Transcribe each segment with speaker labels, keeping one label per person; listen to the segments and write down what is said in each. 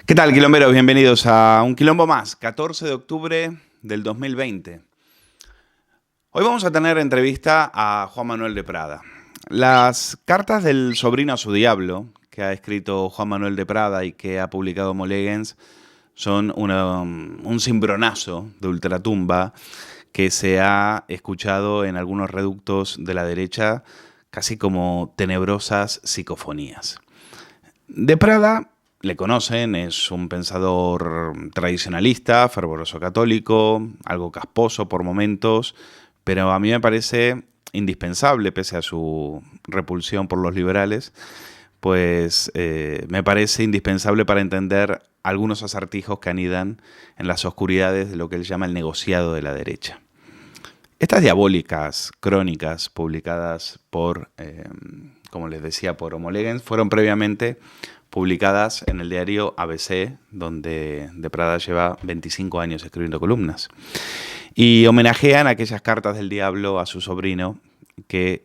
Speaker 1: ¿Qué tal, quilomberos? Bienvenidos a un quilombo más, 14 de octubre del 2020. Hoy vamos a tener entrevista a Juan Manuel de Prada. Las cartas del sobrino a su diablo, que ha escrito Juan Manuel de Prada y que ha publicado Molegens, son un cimbronazo de ultratumba que se ha escuchado en algunos reductos de la derecha casi como tenebrosas psicofonías. De Prada le conocen, es un pensador tradicionalista, fervoroso católico, algo casposo por momentos, pero a mí me parece indispensable, pese a su repulsión por los liberales, pues me parece indispensable para entender algunos acertijos que anidan en las oscuridades de lo que él llama el negociado de la derecha. Estas diabólicas crónicas publicadas por, como les decía, por Homo Legens, fueron previamente publicadas en el diario ABC, donde De Prada lleva 25 años escribiendo columnas. Y homenajean aquellas cartas del diablo a su sobrino que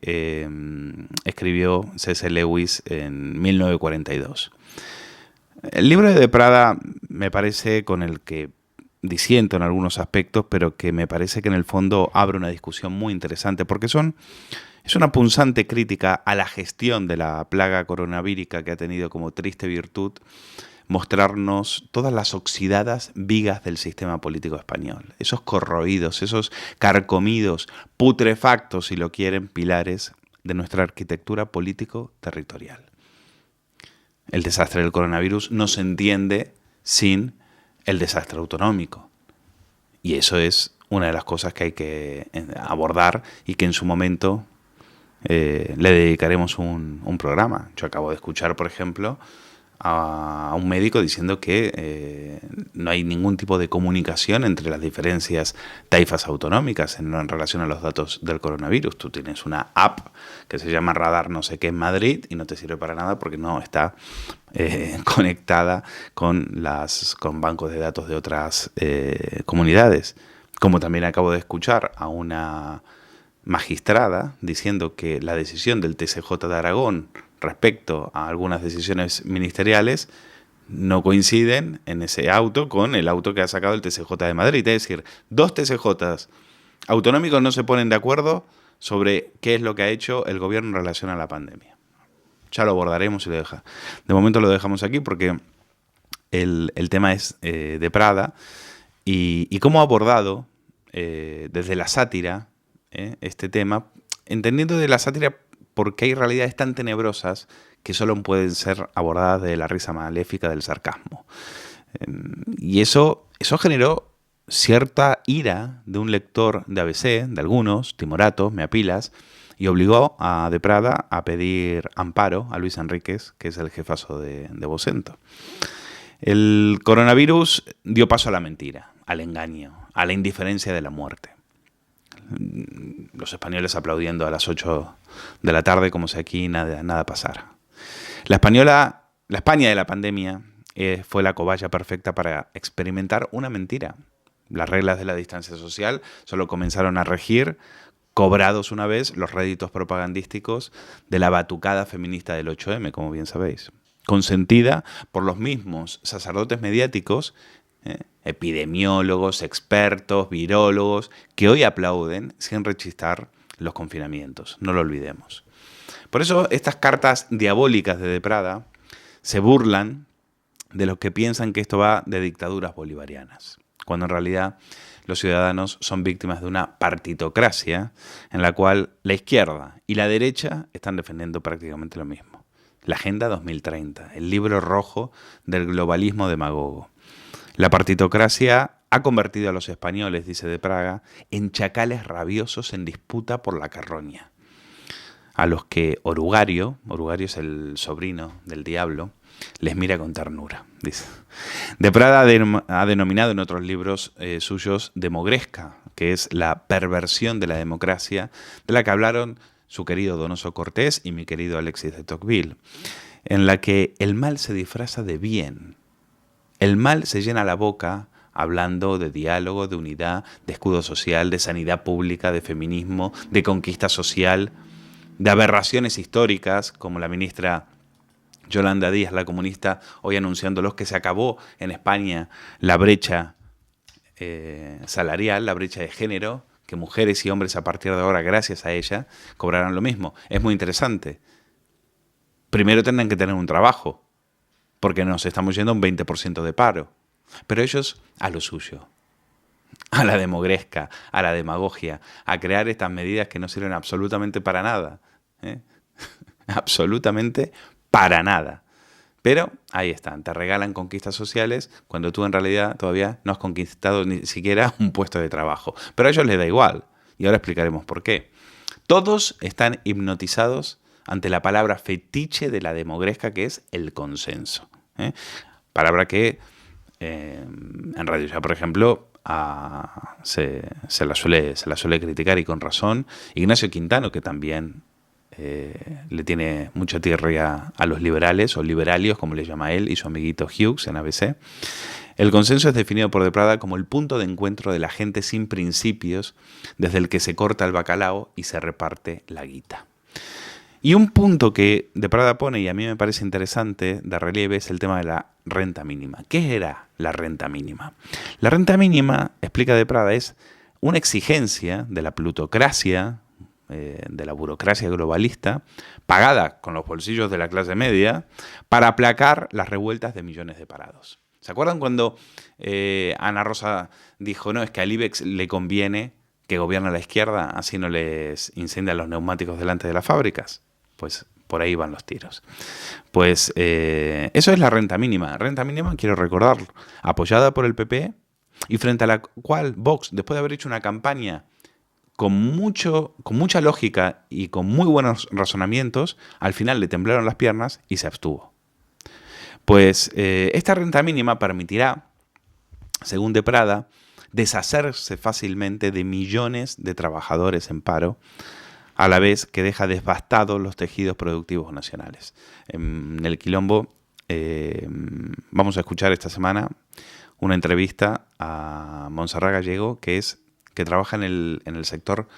Speaker 1: escribió C.S. Lewis en 1942. El libro de Prada me parece con el que disiento en algunos aspectos, pero que me parece que en el fondo abre una discusión muy interesante, porque es una punzante crítica a la gestión de la plaga coronavírica que ha tenido como triste virtud mostrarnos todas las oxidadas vigas del sistema político español, esos corroídos, esos carcomidos, putrefactos, si lo quieren, pilares de nuestra arquitectura político-territorial. El desastre del coronavirus no se entiende sin el desastre autonómico. Y eso es una de las cosas que hay que abordar y que en su momento le dedicaremos un programa. Yo acabo de escuchar, por ejemplo, a un médico diciendo que no hay ningún tipo de comunicación entre las diferencias taifas autonómicas en relación a los datos del coronavirus. Tú tienes una app que se llama Radar no sé qué en Madrid y no te sirve para nada porque no está conectada con bancos de datos de otras comunidades. Como también acabo de escuchar a una magistrada diciendo que la decisión del TCJ de Aragón respecto a algunas decisiones ministeriales no coinciden en ese auto con el auto que ha sacado el TCJ de Madrid. Es decir, dos TCJs autonómicos no se ponen de acuerdo sobre qué es lo que ha hecho el gobierno en relación a la pandemia. Ya lo abordaremos y lo deja. De momento lo dejamos aquí porque el tema es de Prada y cómo ha abordado desde la sátira este tema, entendiendo de la sátira porque hay realidades tan tenebrosas que solo pueden ser abordadas de la risa maléfica del sarcasmo. Y eso generó cierta ira de un lector de ABC, de algunos, timoratos, meapilas, y obligó a De Prada a pedir amparo a Luis Enríquez, que es el jefazo de Vocento. El coronavirus dio paso a la mentira, al engaño, a la indiferencia de la muerte. Los españoles aplaudiendo a las 8 de la tarde como si aquí nada pasara. La España de la pandemia fue la cobaya perfecta para experimentar una mentira. Las reglas de la distancia social solo comenzaron a regir, cobrados una vez los réditos propagandísticos de la batucada feminista del 8M, como bien sabéis, consentida por los mismos sacerdotes mediáticos, epidemiólogos, expertos, virólogos, que hoy aplauden sin rechistar los confinamientos, no lo olvidemos. Por eso estas cartas diabólicas de Prada se burlan de los que piensan que esto va de dictaduras bolivarianas, cuando en realidad los ciudadanos son víctimas de una partitocracia en la cual la izquierda y la derecha están defendiendo prácticamente lo mismo. La Agenda 2030, el libro rojo del globalismo demagogo. La partitocracia ha convertido a los españoles, dice De Prada, en chacales rabiosos en disputa por la carroña, a los que Orugario es el sobrino del diablo, les mira con ternura, dice. De Prada ha denominado en otros libros suyos demogresca, que es la perversión de la democracia, de la que hablaron su querido Donoso Cortés y mi querido Alexis de Tocqueville, en la que el mal se disfraza de bien. El mal se llena la boca hablando de diálogo, de unidad, de escudo social, de sanidad pública, de feminismo, de conquista social, de aberraciones históricas, como la ministra Yolanda Díaz, la comunista, hoy anunciándolos que se acabó en España la brecha salarial, la brecha de género, que mujeres y hombres a partir de ahora, gracias a ella, cobrarán lo mismo. Es muy interesante. Primero tendrán que tener un trabajo, porque nos estamos yendo a un 20% de paro. Pero ellos a lo suyo, a la demogresca, a la demagogia, a crear estas medidas que no sirven absolutamente para nada. ¿Eh? Absolutamente para nada. Pero ahí están, te regalan conquistas sociales cuando tú en realidad todavía no has conquistado ni siquiera un puesto de trabajo. Pero a ellos les da igual. Y ahora explicaremos por qué. Todos están hipnotizados ante la palabra fetiche de la demogresca, que es el consenso. Palabra que en Radio Ya, por ejemplo, se la suele criticar, y con razón. Ignacio Quintano, que también le tiene mucha tirria a los liberales, o liberalios, como le llama él, y su amiguito Hughes en ABC. El consenso es definido por De Prada como el punto de encuentro de la gente sin principios, desde el que se corta el bacalao y se reparte la guita. Y un punto que De Prada pone, y a mí me parece interesante, de relieve, es el tema de la renta mínima. ¿Qué era la renta mínima? La renta mínima, explica De Prada, es una exigencia de la plutocracia, de la burocracia globalista, pagada con los bolsillos de la clase media, para aplacar las revueltas de millones de parados. ¿Se acuerdan cuando Ana Rosa dijo, no, es que al IBEX le conviene que gobierne la izquierda, así no les incendian los neumáticos delante de las fábricas? Pues por ahí van los tiros. Pues eso es la renta mínima. Renta mínima, quiero recordarlo, apoyada por el PP, y frente a la cual Vox, después de haber hecho una campaña con mucha lógica y con muy buenos razonamientos, al final le temblaron las piernas y se abstuvo. Pues esta renta mínima permitirá, según De Prada, deshacerse fácilmente de millones de trabajadores en paro, a la vez que deja devastados los tejidos productivos nacionales. En el Quilombo vamos a escuchar esta semana una entrevista a Montserrat Gallego, que trabaja en el sector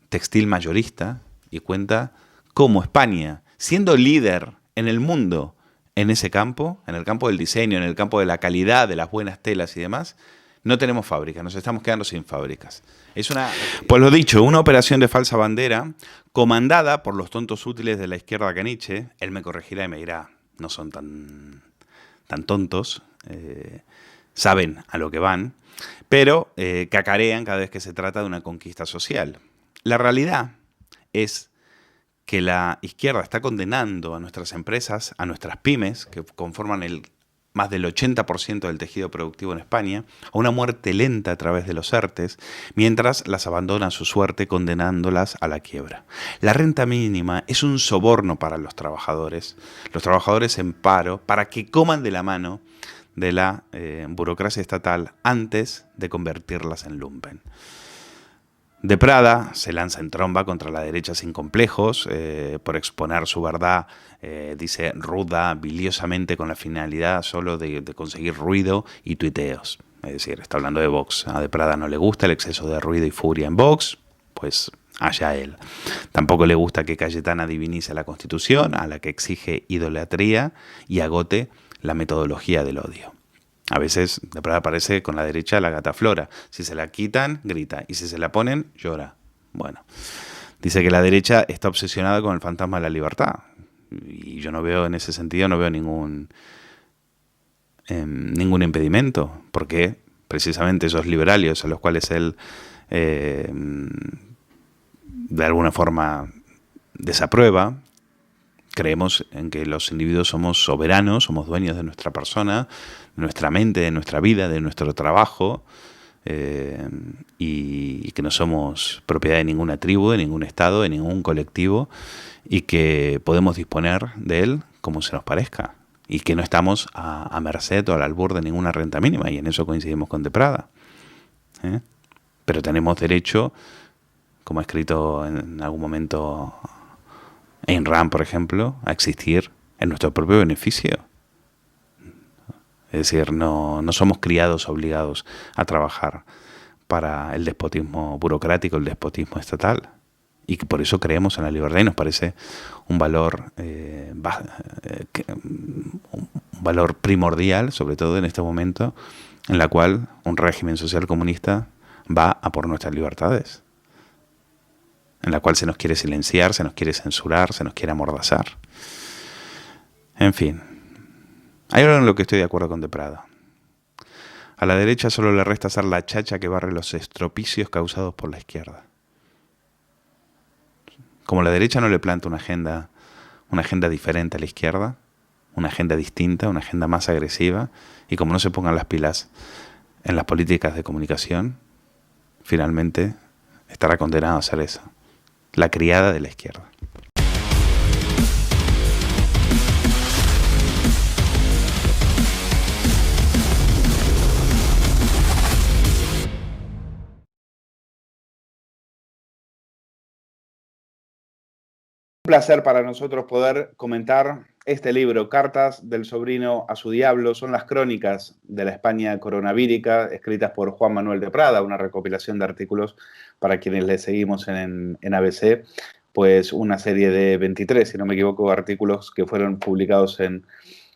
Speaker 1: textil mayorista, y cuenta cómo España, siendo líder en el mundo en ese campo, en el campo del diseño, en el campo de la calidad, de las buenas telas y demás, no tenemos fábricas, nos estamos quedando sin fábricas. Pues lo dicho, una operación de falsa bandera comandada por los tontos útiles de la izquierda caniche. Él me corregirá y me dirá, no son tan tontos, saben a lo que van, pero cacarean cada vez que se trata de una conquista social. La realidad es que la izquierda está condenando a nuestras empresas, a nuestras pymes, que conforman más del 80% del tejido productivo en España, a una muerte lenta a través de los ERTEs, mientras las abandona a su suerte, condenándolas a la quiebra. La renta mínima es un soborno para los trabajadores en paro, para que coman de la mano de la burocracia estatal antes de convertirlas en lumpen. De Prada se lanza en tromba contra la derecha sin complejos, por exponer su verdad, dice, ruda, biliosamente, con la finalidad solo de conseguir ruido y tuiteos. Es decir, está hablando de Vox. A De Prada no le gusta el exceso de ruido y furia en Vox, pues allá él. Tampoco le gusta que Cayetana divinice la Constitución, a la que exige idolatría, y agote la metodología del odio. A veces De Prada aparece con la derecha la gata Flora. Si se la quitan, grita. Y si se la ponen, llora. Bueno, dice que la derecha está obsesionada con el fantasma de la libertad. Y yo no veo, en ese sentido, no veo ningún impedimento. Porque precisamente esos liberales a los cuales él de alguna forma desaprueba, creemos en que los individuos somos soberanos, somos dueños de nuestra persona, de nuestra mente, de nuestra vida, de nuestro trabajo, y que no somos propiedad de ninguna tribu, de ningún estado, de ningún colectivo, y que podemos disponer de él como se nos parezca, y que no estamos a merced o al albur de ninguna renta mínima, y en eso coincidimos con De Prada. Pero tenemos derecho, como ha escrito en algún momento Ayn Rand, por ejemplo, a existir en nuestro propio beneficio. Es decir, no somos criados obligados a trabajar para el despotismo burocrático, el despotismo estatal. y que por eso creemos en la libertad y nos parece un valor, un valor primordial, sobre todo en este momento en la cual un régimen social comunista va a por nuestras libertades, en la cual se nos quiere silenciar, se nos quiere censurar, se nos quiere amordazar. En fin, hay algo en lo que estoy de acuerdo con De Prada. A la derecha solo le resta ser la chacha que barre los estropicios causados por la izquierda. Como la derecha no le planta una agenda diferente a la izquierda, una agenda distinta, una agenda más agresiva, y como no se pongan las pilas en las políticas de comunicación, finalmente estará condenado a ser eso, la criada de la izquierda. Un placer para nosotros poder comentar este libro, Cartas del sobrino a su diablo. Son las crónicas de la España coronavírica, escritas por Juan Manuel de Prada, una recopilación de artículos para quienes le seguimos en ABC, pues una serie de 23, si no me equivoco, artículos que fueron publicados en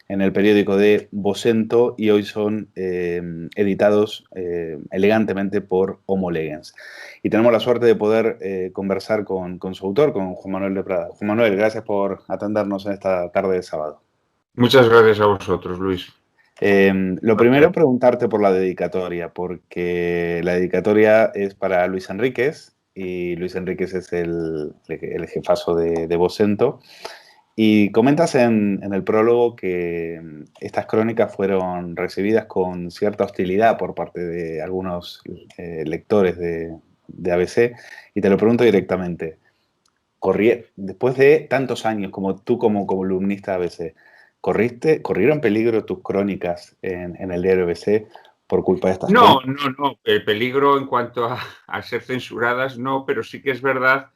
Speaker 1: el periódico de Vocento y hoy son editados elegantemente por Homo Legens. Y tenemos la suerte de poder conversar con su autor, con Juan Manuel de Prada. Juan Manuel, gracias por atendernos en esta tarde de sábado.
Speaker 2: Muchas gracias a vosotros, Luis.
Speaker 1: Lo primero, preguntarte por la dedicatoria, porque la dedicatoria es para Luis Enríquez, y Luis Enríquez es el jefazo de Vocento. Y comentas en el prólogo que estas crónicas fueron recibidas con cierta hostilidad por parte de algunos lectores de ABC, y te lo pregunto directamente. Después de tantos años como tú como columnista de ABC, ¿corrieron peligro tus crónicas en el diario ABC por culpa de estas crónicas?
Speaker 2: No. El peligro en cuanto a ser censuradas, no, pero sí que es verdad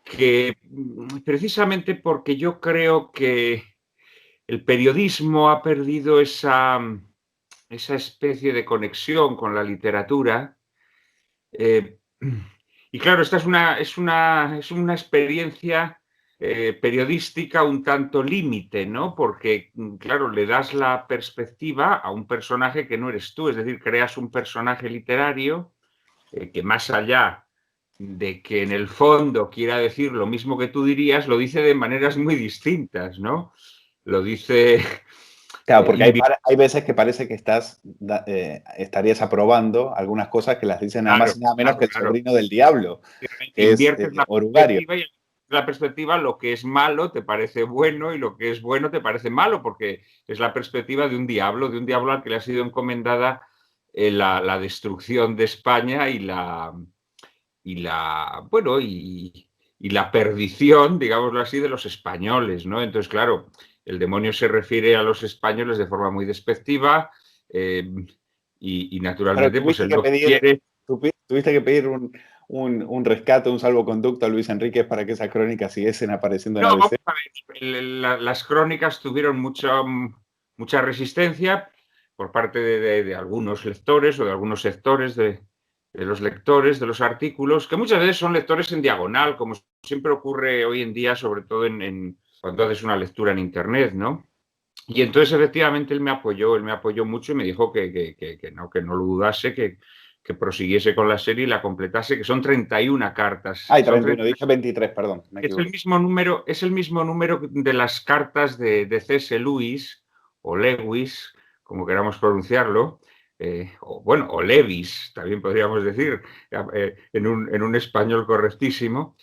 Speaker 2: que precisamente porque yo creo que el periodismo ha perdido esa especie de conexión con la literatura. Y claro, esta es una experiencia periodística un tanto límite, ¿no? Porque, claro, le das la perspectiva a un personaje que no eres tú, es decir, creas un personaje literario que más allá de que en el fondo quiera decir lo mismo que tú dirías, lo dice de maneras muy distintas, ¿no? Lo dice...
Speaker 1: Claro, porque hay veces que parece que estarías aprobando algunas cosas que las dice nada más y nada menos que el sobrino del diablo, que es Orugario.
Speaker 2: Y la perspectiva, lo que es malo te parece bueno y lo que es bueno te parece malo, porque es la perspectiva de un diablo al que le ha sido encomendada la destrucción de España y la perdición, digámoslo así, de los españoles, ¿no? Entonces, claro, el demonio se refiere a los españoles de forma muy despectiva y naturalmente pues él no quiere...
Speaker 1: Tuviste que pedir un rescate, un salvoconducto a Luis Enríquez para que esas crónicas siguiesen apareciendo en ABC.
Speaker 2: Vamos a ver, las crónicas tuvieron mucha resistencia por parte de algunos lectores o de algunos sectores de los lectores de los artículos, que muchas veces son lectores en diagonal, como siempre ocurre hoy en día, sobre todo cuando haces una lectura en Internet, ¿no? Y entonces, efectivamente, él me apoyó mucho y me dijo que no lo dudase, que prosiguiese con la serie y la completase, que son 31 cartas.
Speaker 1: Ay, 31, dije 23, perdón.
Speaker 2: Es el mismo número de las cartas de C.S. Lewis, o Lewis, como queramos pronunciarlo, o Levis, también podríamos decir, en un español correctísimo,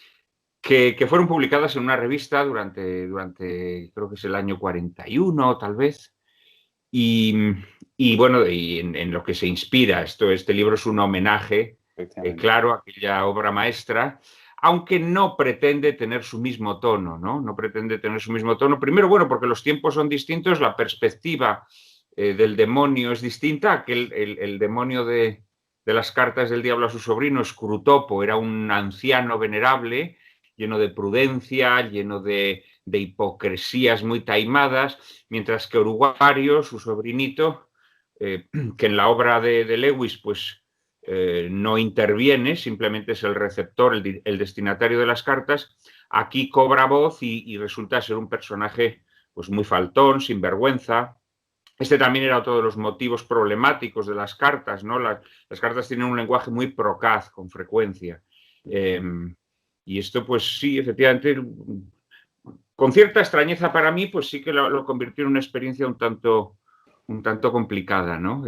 Speaker 2: que fueron publicadas en una revista durante creo que es el año 41, tal vez, y bueno, en lo que se inspira. Este libro es un homenaje, claro, a aquella obra maestra, aunque no pretende tener su mismo tono, ¿no? No pretende tener su mismo tono. Primero, bueno, porque los tiempos son distintos, la perspectiva del demonio es distinta. El demonio de las cartas del diablo a su sobrino, Scrutopo, era un anciano venerable, lleno de prudencia, lleno de hipocresías muy taimadas, mientras que Orugario, su sobrinito, que en la obra de Lewis, pues no interviene, simplemente es el receptor, el destinatario de las cartas, aquí cobra voz y resulta ser un personaje pues, muy faltón, sinvergüenza. Este también era otro de los motivos problemáticos de las cartas, ¿no? Las cartas tienen un lenguaje muy procaz con frecuencia. Y esto, pues sí, efectivamente, con cierta extrañeza para mí, pues sí que lo convirtió en una experiencia un tanto complicada, ¿no?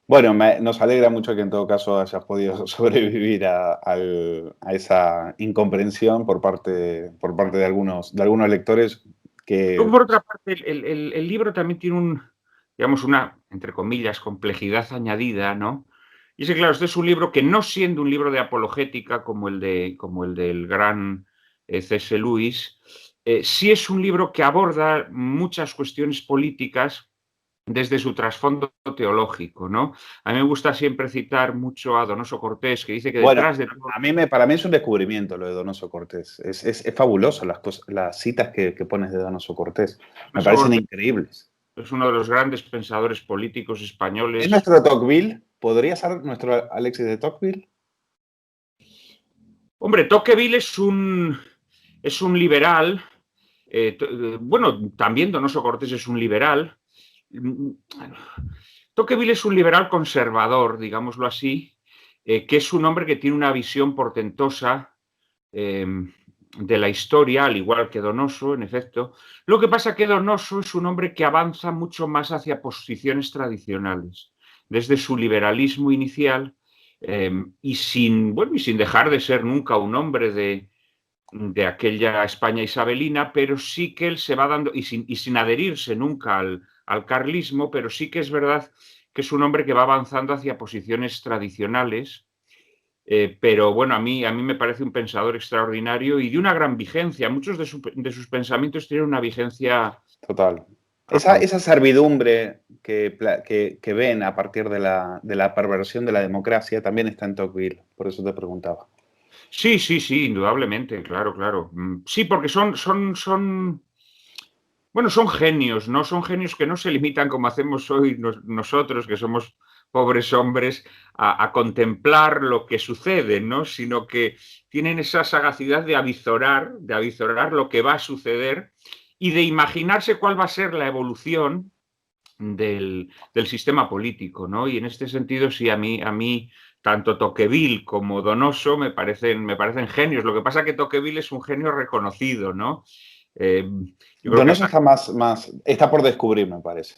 Speaker 1: Bueno, nos alegra mucho que en todo caso hayas podido sobrevivir a esa incomprensión por parte de algunos lectores que...
Speaker 2: Por otra parte, el libro también tiene digamos, una, entre comillas, complejidad añadida, ¿no? Y es que, claro, este es un libro que, no siendo un libro de apologética como el del gran C.S. Lewis, sí es un libro que aborda muchas cuestiones políticas desde su trasfondo teológico, ¿no? A mí me gusta siempre citar mucho a Donoso Cortés, que dice que
Speaker 1: Bueno,
Speaker 2: detrás de todo...
Speaker 1: para mí es un descubrimiento lo de Donoso Cortés. Es fabuloso las citas que pones de Donoso Cortés. Me
Speaker 2: Donoso
Speaker 1: parecen
Speaker 2: Cortés
Speaker 1: increíbles.
Speaker 2: es uno de los grandes pensadores políticos
Speaker 1: ¿Es
Speaker 2: españoles.
Speaker 1: nuestro Tocqueville? ¿Podría ser nuestro Alexis de Tocqueville?
Speaker 2: Hombre, Tocqueville es un liberal. Bueno, también Donoso Cortés es un liberal. Tocqueville es un liberal conservador, digámoslo así, que es un hombre que tiene una visión portentosa de la historia, al igual que Donoso, en efecto. Lo que pasa es que Donoso es un hombre que avanza mucho más hacia posiciones tradicionales, desde su liberalismo inicial y sin dejar de ser nunca un hombre de aquella España isabelina, pero sí que él se va dando, y sin adherirse nunca al carlismo, pero sí que es verdad que es un hombre que va avanzando hacia posiciones tradicionales. Pero bueno, a mí me parece un pensador extraordinario y de una gran vigencia. Muchos de sus pensamientos tienen una vigencia
Speaker 1: Total.
Speaker 2: total.
Speaker 1: Esa servidumbre que ven a partir de la perversión de la democracia también está en Tocqueville. Por eso te preguntaba.
Speaker 2: Sí, sí, sí, indudablemente, claro, claro. Sí, porque bueno, son genios, ¿no? Son genios que no se limitan como hacemos hoy nosotros, que somos pobres hombres, a contemplar lo que sucede, ¿no? Sino que tienen esa sagacidad de avizorar lo que va a suceder y de imaginarse cuál va a ser la evolución del sistema político, ¿no? Y en este sentido, sí, a mí tanto Tocqueville como Donoso me parecen genios. Lo que pasa es que Tocqueville es un genio reconocido, ¿no? Eh, yo creo que
Speaker 1: Donoso
Speaker 2: hasta
Speaker 1: está está por descubrir, me parece.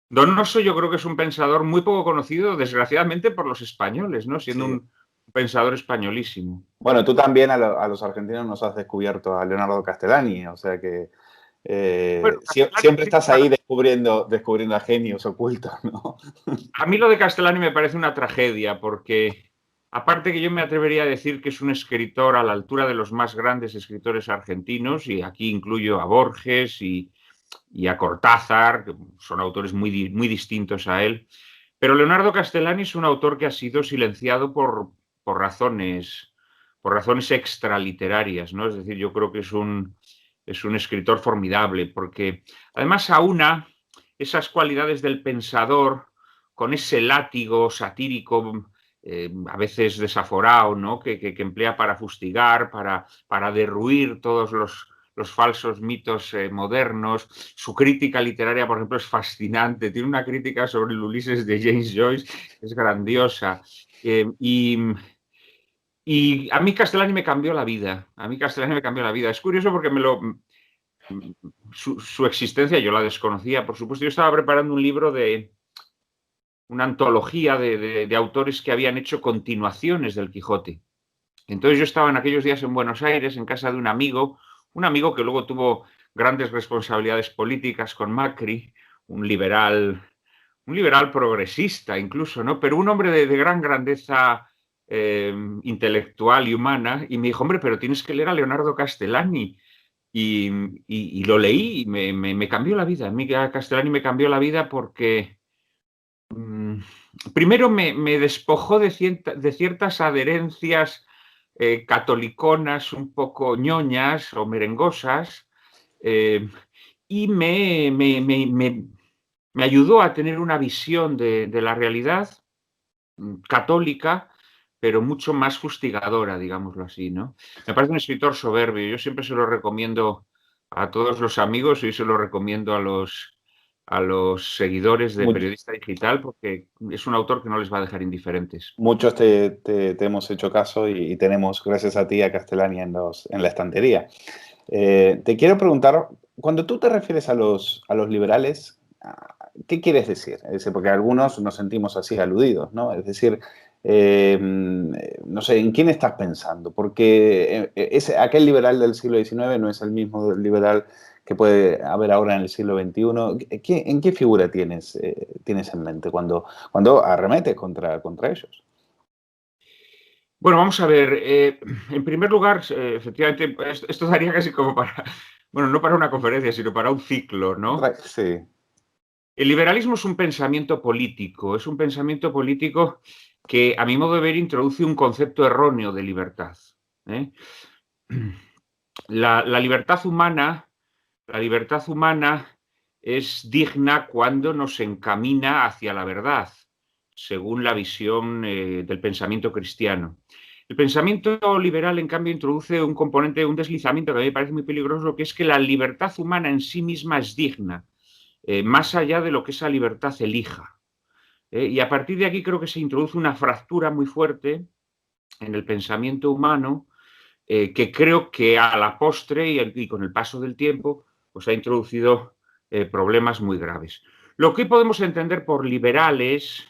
Speaker 2: Donoso yo creo que es un pensador muy poco conocido, desgraciadamente, por los españoles, ¿no? Siendo
Speaker 1: Sí.
Speaker 2: un pensador españolísimo.
Speaker 1: Bueno, tú también a los argentinos nos has descubierto a Leonardo Castellani, o sea que
Speaker 2: Bueno,
Speaker 1: siempre estás ahí descubriendo a genios ocultos, ¿no?
Speaker 2: a mí lo de Castellani me parece una tragedia, porque aparte que yo me atrevería a decir que es un escritor a la altura de los más grandes escritores argentinos, y aquí incluyo a Borges y a Cortázar, que son autores muy distintos a él, pero Leonardo Castellani es un autor que ha sido silenciado por razones, por razones extraliterarias, ¿no? Es decir, yo creo que es un escritor formidable, porque además aúna esas cualidades del pensador con ese látigo satírico, a veces desaforado, ¿no? que emplea para fustigar, para derruir todos los falsos mitos modernos. Su crítica literaria, por ejemplo, es fascinante. Tiene una crítica sobre el Ulises de James Joyce, es grandiosa. Y a mí Castellani me cambió la vida. A mí Castellani me cambió la vida. Es curioso porque su existencia yo la desconocía, por supuesto. Yo estaba preparando un libro una antología de autores que habían hecho continuaciones del Quijote. Entonces yo estaba en aquellos días en Buenos Aires, en casa de un amigo que luego tuvo grandes responsabilidades políticas con Macri, un liberal progresista incluso, ¿no? Pero un hombre de gran grandeza intelectual y humana, y me dijo, hombre, pero tienes que leer a Leonardo Castellani. Y, y lo leí y me cambió la vida. A mí Castellani me cambió la vida porque mm, primero me despojó de ciertas adherencias catoliconas un poco ñoñas o merengosas, eh, y me ayudó a tener una visión de la realidad católica, pero mucho más fustigadora, digámoslo así, ¿no? Me parece un escritor soberbio. Yo siempre se lo recomiendo a todos los amigos y se lo recomiendo a los seguidores de
Speaker 1: Much-
Speaker 2: Periodista Digital porque es un autor que no les va a dejar indiferentes.
Speaker 1: Muchos te hemos hecho caso y tenemos, gracias a ti, a Castellani en la estantería. Te quiero preguntar, cuando tú te refieres a los liberales, ¿qué quieres decir? Es decir, porque algunos nos sentimos así aludidos, ¿no? Es decir, no sé, ¿en quién estás pensando? Porque aquel liberal del siglo XIX no es el mismo liberal que puede haber ahora en el siglo XXI. ¿En qué figura tienes en mente cuando arremetes contra ellos?
Speaker 2: Bueno, vamos a ver. En primer lugar, efectivamente, esto daría casi como para, bueno, no para una conferencia, sino para un ciclo, ¿no?
Speaker 1: Sí.
Speaker 2: El liberalismo es un pensamiento político que, a mi modo de ver, introduce un concepto erróneo de libertad. ¿Eh? La libertad humana es digna cuando nos encamina hacia la verdad, según la visión del pensamiento cristiano. El pensamiento liberal, en cambio, introduce un componente, un deslizamiento que a mí me parece muy peligroso, que es que la libertad humana en sí misma es digna, más allá de lo que esa libertad elija. Y a partir de aquí creo que se introduce una fractura muy fuerte en el pensamiento humano que creo que a la postre y con el paso del tiempo pues ha introducido problemas muy graves. Lo que podemos entender por liberales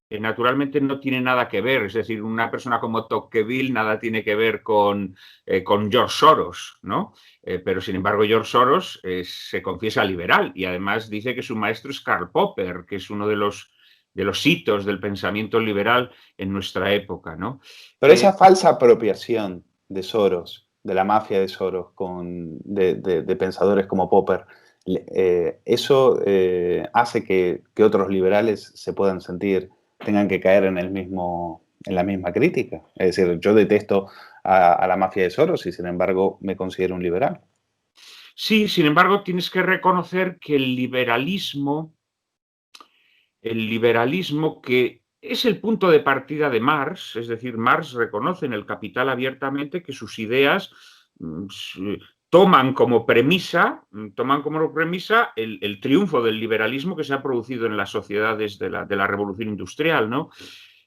Speaker 2: naturalmente no tiene nada que ver, es decir, una persona como Tocqueville nada tiene que ver con George Soros, ¿no? Pero sin embargo George Soros se confiesa liberal y además dice que su maestro es Karl Popper, que es uno de los hitos del pensamiento liberal en nuestra época, ¿no?
Speaker 1: Pero esa falsa apropiación de Soros, de la mafia de Soros, de pensadores como Popper, eso hace que otros liberales se puedan sentir, tengan que caer en la misma crítica. Es decir, yo detesto a la mafia de Soros y sin embargo me considero un liberal.
Speaker 2: Sí, sin embargo, tienes que reconocer que el liberalismo que es el punto de partida de Marx, es decir, Marx reconoce en el Capital abiertamente que sus ideas mm, toman como premisa el triunfo del liberalismo que se ha producido en las sociedades de la Revolución Industrial, ¿no?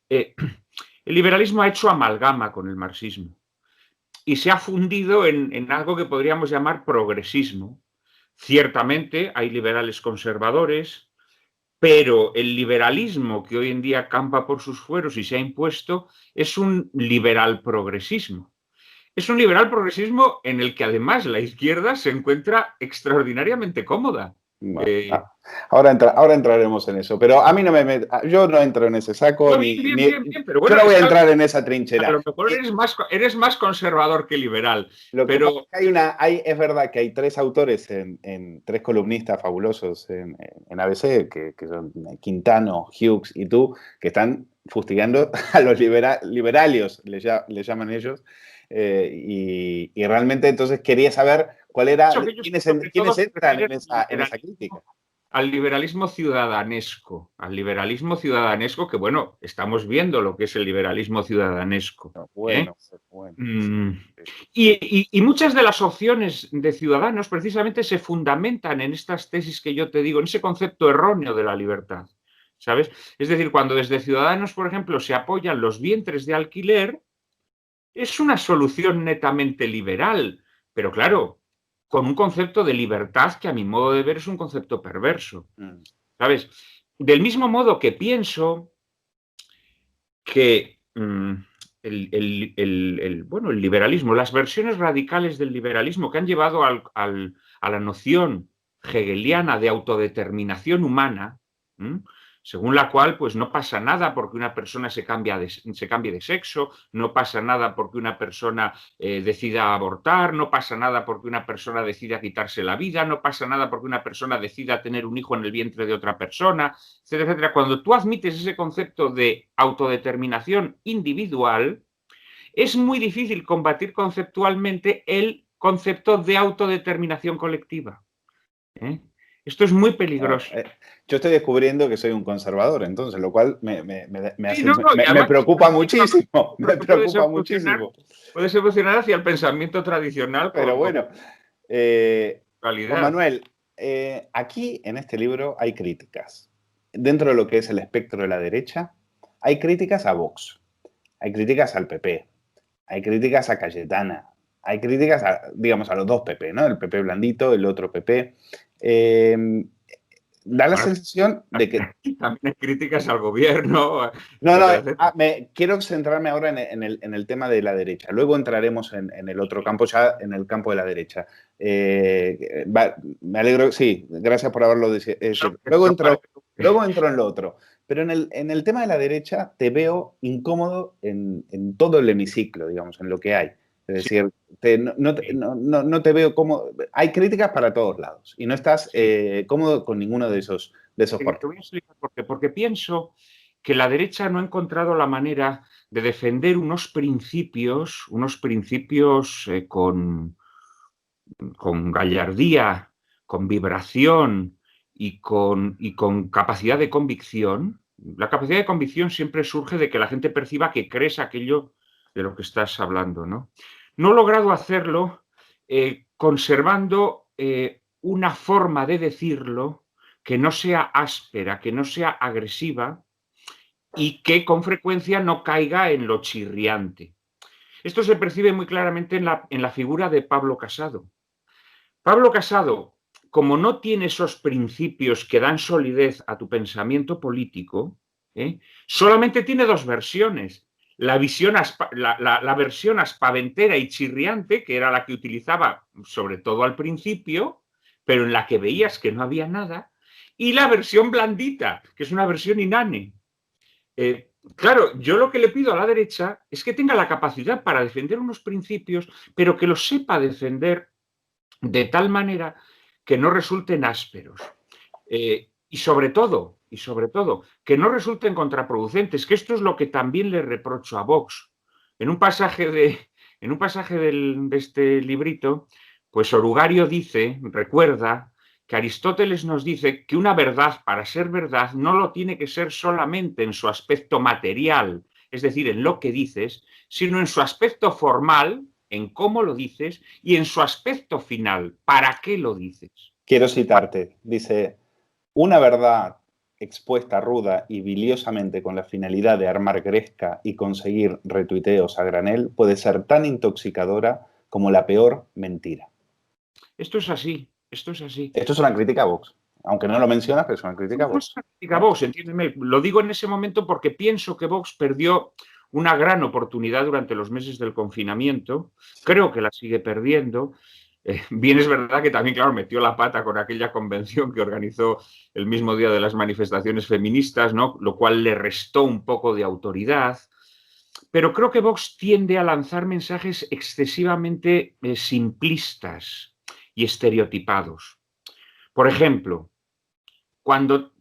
Speaker 2: Eh, el liberalismo ha hecho amalgama con el marxismo y se ha fundido en algo que podríamos llamar progresismo. Ciertamente hay liberales conservadores, pero el liberalismo que hoy en día campa por sus fueros y se ha impuesto es un liberal progresismo. Es un liberal progresismo en el que además la izquierda se encuentra extraordinariamente cómoda.
Speaker 1: Bueno,
Speaker 2: Eh,
Speaker 1: ahora entraremos en eso, pero a mí yo no entro en ese saco,
Speaker 2: no, bien, pero
Speaker 1: yo
Speaker 2: bueno,
Speaker 1: no voy
Speaker 2: es
Speaker 1: a
Speaker 2: que
Speaker 1: entrar en esa
Speaker 2: a
Speaker 1: trinchera.
Speaker 2: lo mejor eres más conservador que liberal,
Speaker 1: Lo que pasa
Speaker 2: pero
Speaker 1: es que es verdad que hay tres autores, tres columnistas fabulosos en ABC, que son Quintano, Hughes y tú, que están fustigando a los liberalios, le llaman ellos, y realmente entonces quería saber
Speaker 2: eso que ellos sobre todo
Speaker 1: quiénes
Speaker 2: se
Speaker 1: entran
Speaker 2: refieren
Speaker 1: en esa crítica.
Speaker 2: al liberalismo ciudadanesco que, bueno, estamos viendo lo que es el liberalismo ciudadanesco. ¿Eh?
Speaker 1: Bueno, bueno.
Speaker 2: Mm, y muchas de las opciones de Ciudadanos precisamente se fundamentan en estas tesis que yo te digo, en ese concepto erróneo de la libertad, ¿sabes? Es decir, cuando desde Ciudadanos, por ejemplo, se apoyan los vientres de alquiler, es una solución netamente liberal, pero claro, con un concepto de libertad que a mi modo de ver es un concepto perverso,
Speaker 1: Mm.
Speaker 2: ¿sabes? Del mismo modo que pienso que bueno, el liberalismo, las versiones radicales del liberalismo que han llevado a la noción hegeliana de autodeterminación humana, ¿m? Según la cual pues no pasa nada porque una persona se cambie de sexo, no pasa nada porque una persona decida abortar, no pasa nada porque una persona decida quitarse la vida, no pasa nada porque una persona decida tener un hijo en el vientre de otra persona, etcétera, etcétera. Cuando tú admites ese concepto de autodeterminación individual, es muy difícil combatir conceptualmente el concepto de autodeterminación colectiva. ¿Eh? Esto es muy
Speaker 1: Claro,
Speaker 2: peligroso.
Speaker 1: yo estoy descubriendo que soy un conservador, entonces, lo cual
Speaker 2: Sí, no, no, y
Speaker 1: me
Speaker 2: además
Speaker 1: preocupa muchísimo, me
Speaker 2: creo que puedes
Speaker 1: preocupa
Speaker 2: evolucionar,
Speaker 1: muchísimo.
Speaker 2: puedes evolucionar hacia el pensamiento tradicional
Speaker 1: Pero
Speaker 2: con
Speaker 1: bueno, Juan
Speaker 2: calidad.
Speaker 1: Manuel, aquí en este libro hay críticas. Dentro de lo que es el espectro de la derecha, hay críticas a Vox, hay críticas al PP, hay críticas a Cayetana, hay críticas a, digamos, a los dos PP, ¿no? El PP blandito, el otro PP. Eh, Da la
Speaker 2: Bueno,
Speaker 1: sensación de que...
Speaker 2: también hay críticas al gobierno,
Speaker 1: No, no,
Speaker 2: etcétera, etcétera.
Speaker 1: quiero centrarme ahora en el tema de la derecha. Luego entraremos en el otro campo, ya en el campo de la derecha. Me alegro, sí, gracias por haberlo dicho.
Speaker 2: Pero parece
Speaker 1: Luego entro en lo otro. Pero en el tema de la derecha te veo incómodo en todo el hemiciclo, digamos, en lo que hay. Es
Speaker 2: sí,
Speaker 1: decir,
Speaker 2: sí,
Speaker 1: no te veo cómodo. Hay críticas para todos lados y no estás
Speaker 2: sí.
Speaker 1: cómodo con ninguno de esos
Speaker 2: Te
Speaker 1: partidos.
Speaker 2: voy a explicar por qué. Porque pienso que la derecha no ha encontrado la manera de defender unos principios con gallardía, con vibración y con capacidad de convicción. La capacidad de convicción siempre surge de que la gente perciba que crees aquello de lo que estás hablando, ¿no? No he logrado hacerlo conservando una forma de decirlo que no sea áspera, que no sea agresiva y que con frecuencia no caiga en lo chirriante. Esto se percibe muy claramente en la figura de Pablo Casado. Pablo Casado, como no tiene esos principios que dan solidez a tu pensamiento político, solamente tiene dos versiones. La versión aspaventera y chirriante, que era la que utilizaba sobre todo al principio, pero en la que veías que no había nada, y la versión blandita, que es una versión inane. Claro, yo lo que le pido a la derecha es que tenga la capacidad para defender unos principios, pero que los sepa defender de tal manera que no resulten ásperos. Y sobre todo, que no resulten contraproducentes, que esto es lo que también le reprocho a Vox. En un pasaje de este librito, pues Orugario recuerda que Aristóteles nos dice que una verdad, para ser verdad, no lo tiene que ser solamente en su aspecto material, es decir, en lo que dices, sino en su aspecto formal, en cómo lo dices, y en su aspecto final, ¿para qué lo dices?
Speaker 1: Quiero citarte. Dice, una verdad expuesta ruda y biliosamente con la finalidad de armar gresca y conseguir retuiteos a granel puede ser tan intoxicadora como la peor mentira.
Speaker 2: Esto es así, esto es así.
Speaker 1: Esto es una crítica a Vox. Aunque no lo mencionas, pero es una crítica a
Speaker 2: No es
Speaker 1: Vox.
Speaker 2: una crítica a Vox, entiéndeme. Lo digo en ese momento porque pienso que Vox perdió una gran oportunidad durante los meses del confinamiento. Creo que la sigue perdiendo. Bien es verdad que también, claro, metió la pata con aquella convención que organizó el mismo día de las manifestaciones feministas, ¿no? Lo cual le restó un poco de autoridad. Pero creo que Vox tiende a lanzar mensajes excesivamente simplistas y estereotipados. Por ejemplo, cuando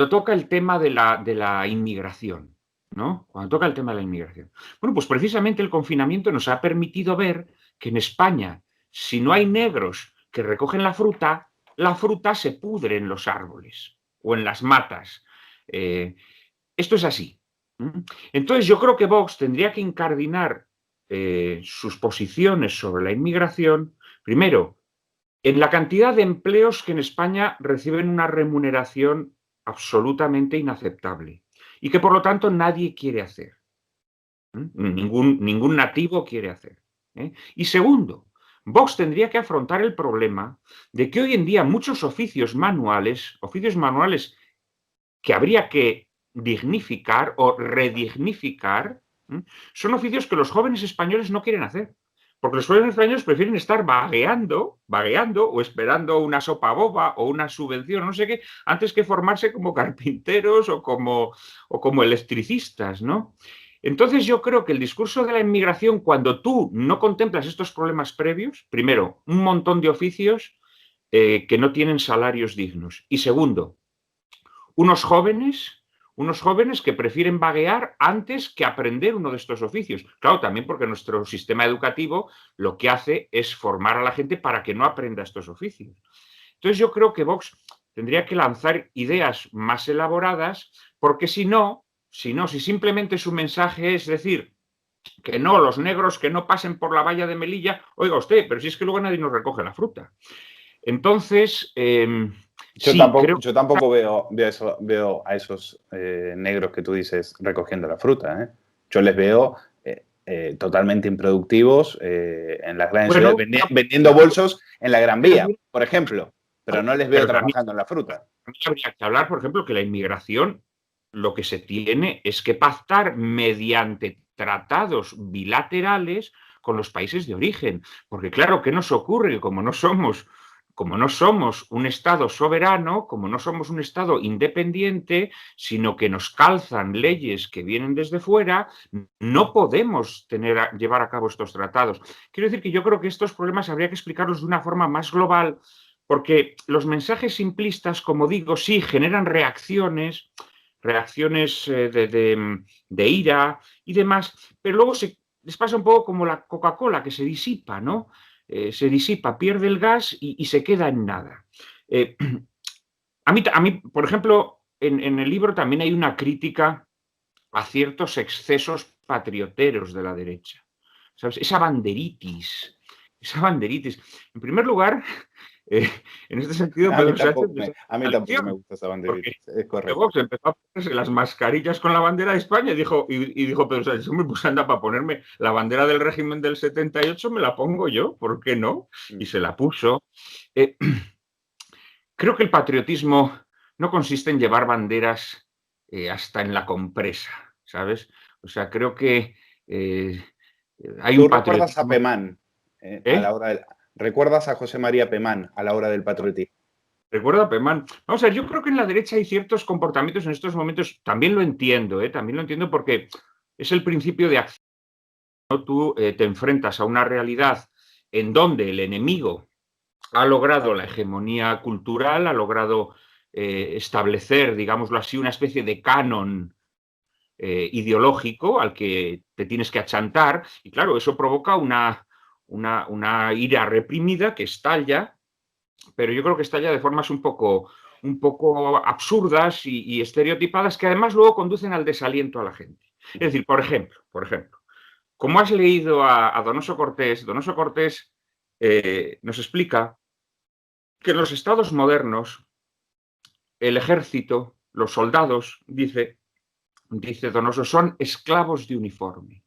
Speaker 2: toca el tema de la inmigración, ¿no? Cuando toca el tema de la inmigración. Bueno, pues precisamente el confinamiento nos ha permitido ver que en España, si no hay negros que recogen la fruta se pudre en los árboles o en las matas. Esto es así. Entonces yo creo que Vox tendría que incardinar sus posiciones sobre la inmigración, primero, en la cantidad de empleos que en España reciben una remuneración absolutamente inaceptable y que por lo tanto nadie quiere hacer. Ningún nativo quiere hacer. Y segundo, Vox tendría que afrontar el problema de que hoy en día muchos oficios manuales que habría que dignificar o redignificar, son oficios que los jóvenes españoles no quieren hacer. Porque los jóvenes españoles prefieren estar vagueando o esperando una sopa boba o una subvención, no sé qué, antes que formarse como carpinteros o como electricistas, ¿no? Entonces yo creo que el discurso de la inmigración, cuando tú no contemplas estos problemas previos, primero, un montón de oficios que no tienen salarios dignos. Y segundo, unos jóvenes, unos jóvenes que prefieren vaguear antes que aprender uno de estos oficios. Claro, también porque nuestro sistema educativo lo que hace es formar a la gente para que no aprenda estos oficios. Entonces yo creo que Vox tendría que lanzar ideas más elaboradas, porque si simplemente su mensaje es decir que no, los negros que no pasen por la valla de Melilla, oiga usted, pero si es que luego nadie nos recoge la fruta. Entonces,
Speaker 1: yo tampoco veo a esos negros que tú dices recogiendo la fruta, ¿eh? Yo les veo totalmente improductivos en las grandes ciudades, vendiendo bolsos en la Gran Vía, por ejemplo, pero no les veo trabajando en la fruta.
Speaker 2: Habría que hablar, por ejemplo, que la inmigración, lo que se tiene es que pactar mediante tratados bilaterales con los países de origen. Porque claro, ¿qué nos ocurre? Como no somos un Estado soberano, como no somos un Estado independiente, sino que nos calzan leyes que vienen desde fuera, no podemos llevar a cabo estos tratados. Quiero decir que yo creo que estos problemas habría que explicarlos de una forma más global, porque los mensajes simplistas, como digo, sí generan reacciones de ira y demás, pero luego les pasa un poco como la Coca-Cola, que se disipa, ¿no? Se disipa, pierde el gas y se queda en nada. A mí, por ejemplo, en el libro también hay una crítica a ciertos excesos patrioteros de la derecha. ¿Sabes? Esa banderitis. En primer lugar, en este sentido,
Speaker 1: a mí tampoco me gusta esa banderitis, es correcto.
Speaker 2: Vox empezó a ponerse las mascarillas con la bandera de España y dijo Pedro Sánchez, pues anda, para ponerme la bandera del régimen del 78 me la pongo yo, ¿por qué no? Y se la puso. Creo que el patriotismo no consiste en llevar banderas hasta en la compresa, ¿sabes? O sea, creo que hay un patriotismo...
Speaker 1: ¿Recuerdas a Pemán a la hora ¿Recuerdas a José María Pemán a la hora del patriotismo?
Speaker 2: Recuerdo a Pemán. Vamos a ver, yo creo que en la derecha hay ciertos comportamientos en estos momentos, también lo entiendo porque es el principio de acción, ¿no? Tú te enfrentas a una realidad en donde el enemigo ha logrado la hegemonía cultural, ha logrado establecer, digámoslo así, una especie de canon ideológico al que te tienes que achantar, y claro, eso provoca una ira reprimida que estalla, pero yo creo que estalla de formas un poco absurdas y estereotipadas que además luego conducen al desaliento a la gente. Es decir, por ejemplo, como has leído a Donoso Cortés nos explica que en los estados modernos el ejército, los soldados, dice Donoso, son esclavos de uniforme,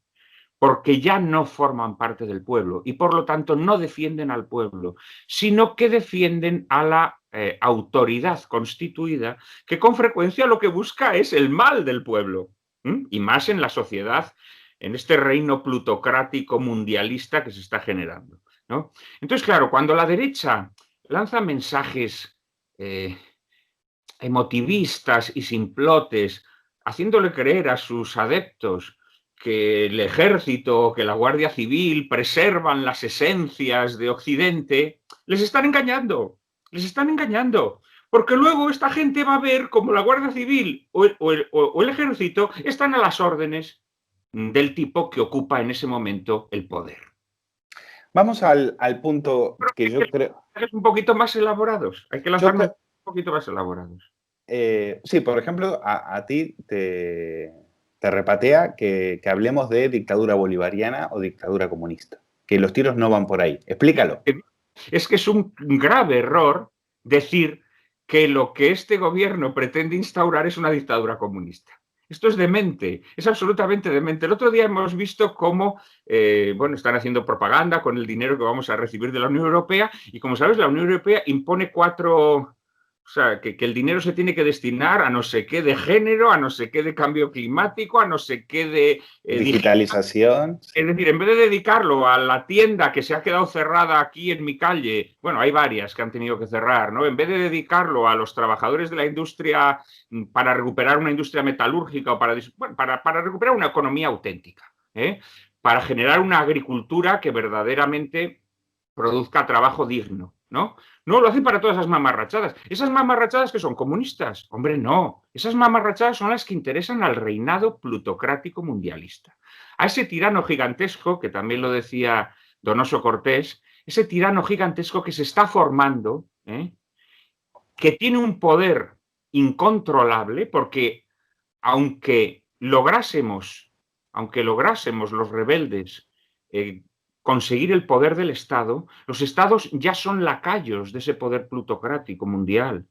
Speaker 2: porque ya no forman parte del pueblo y por lo tanto no defienden al pueblo, sino que defienden a la autoridad constituida, que con frecuencia lo que busca es el mal del pueblo, y más en la sociedad, en este reino plutocrático mundialista que se está generando, ¿no? Entonces, claro, cuando la derecha lanza mensajes emotivistas y simplotes, haciéndole creer a sus adeptos que el ejército, que la Guardia Civil preservan las esencias de Occidente, les están engañando, porque luego esta gente va a ver cómo la Guardia Civil o el ejército están a las órdenes del tipo que ocupa en ese momento el poder.
Speaker 1: Vamos al punto que yo creo...
Speaker 2: Un poquito más elaborados, hay que lanzarnos un poquito más elaborados.
Speaker 1: Sí, por ejemplo, a ti te repatea que hablemos de dictadura bolivariana o dictadura comunista, que los tiros no van por ahí. Explícalo.
Speaker 2: Es que es un grave error decir que lo que este gobierno pretende instaurar es una dictadura comunista. Esto es demente, es absolutamente demente. El otro día hemos visto cómo están haciendo propaganda con el dinero que vamos a recibir de la Unión Europea y, como sabes, la Unión Europea impone o sea, que el dinero se tiene que destinar a no sé qué de género, a no sé qué de cambio climático, a no sé qué de...
Speaker 1: digitalización.
Speaker 2: Es decir, en vez de dedicarlo a la tienda que se ha quedado cerrada aquí en mi calle, bueno, hay varias que han tenido que cerrar, ¿no? En vez de dedicarlo a los trabajadores de la industria para recuperar una industria metalúrgica o para recuperar una economía auténtica, para generar una agricultura que verdaderamente produzca trabajo digno, ¿no? No, lo hacen para todas esas mamarrachadas. ¿Esas mamarrachadas que son comunistas? Hombre, no. Esas mamarrachadas son las que interesan al reinado plutocrático mundialista. A ese tirano gigantesco, que también lo decía Donoso Cortés, ese tirano gigantesco que se está formando que tiene un poder incontrolable, porque aunque lográsemos los rebeldes conseguir el poder del Estado, los Estados ya son lacayos de ese poder plutocrático mundial.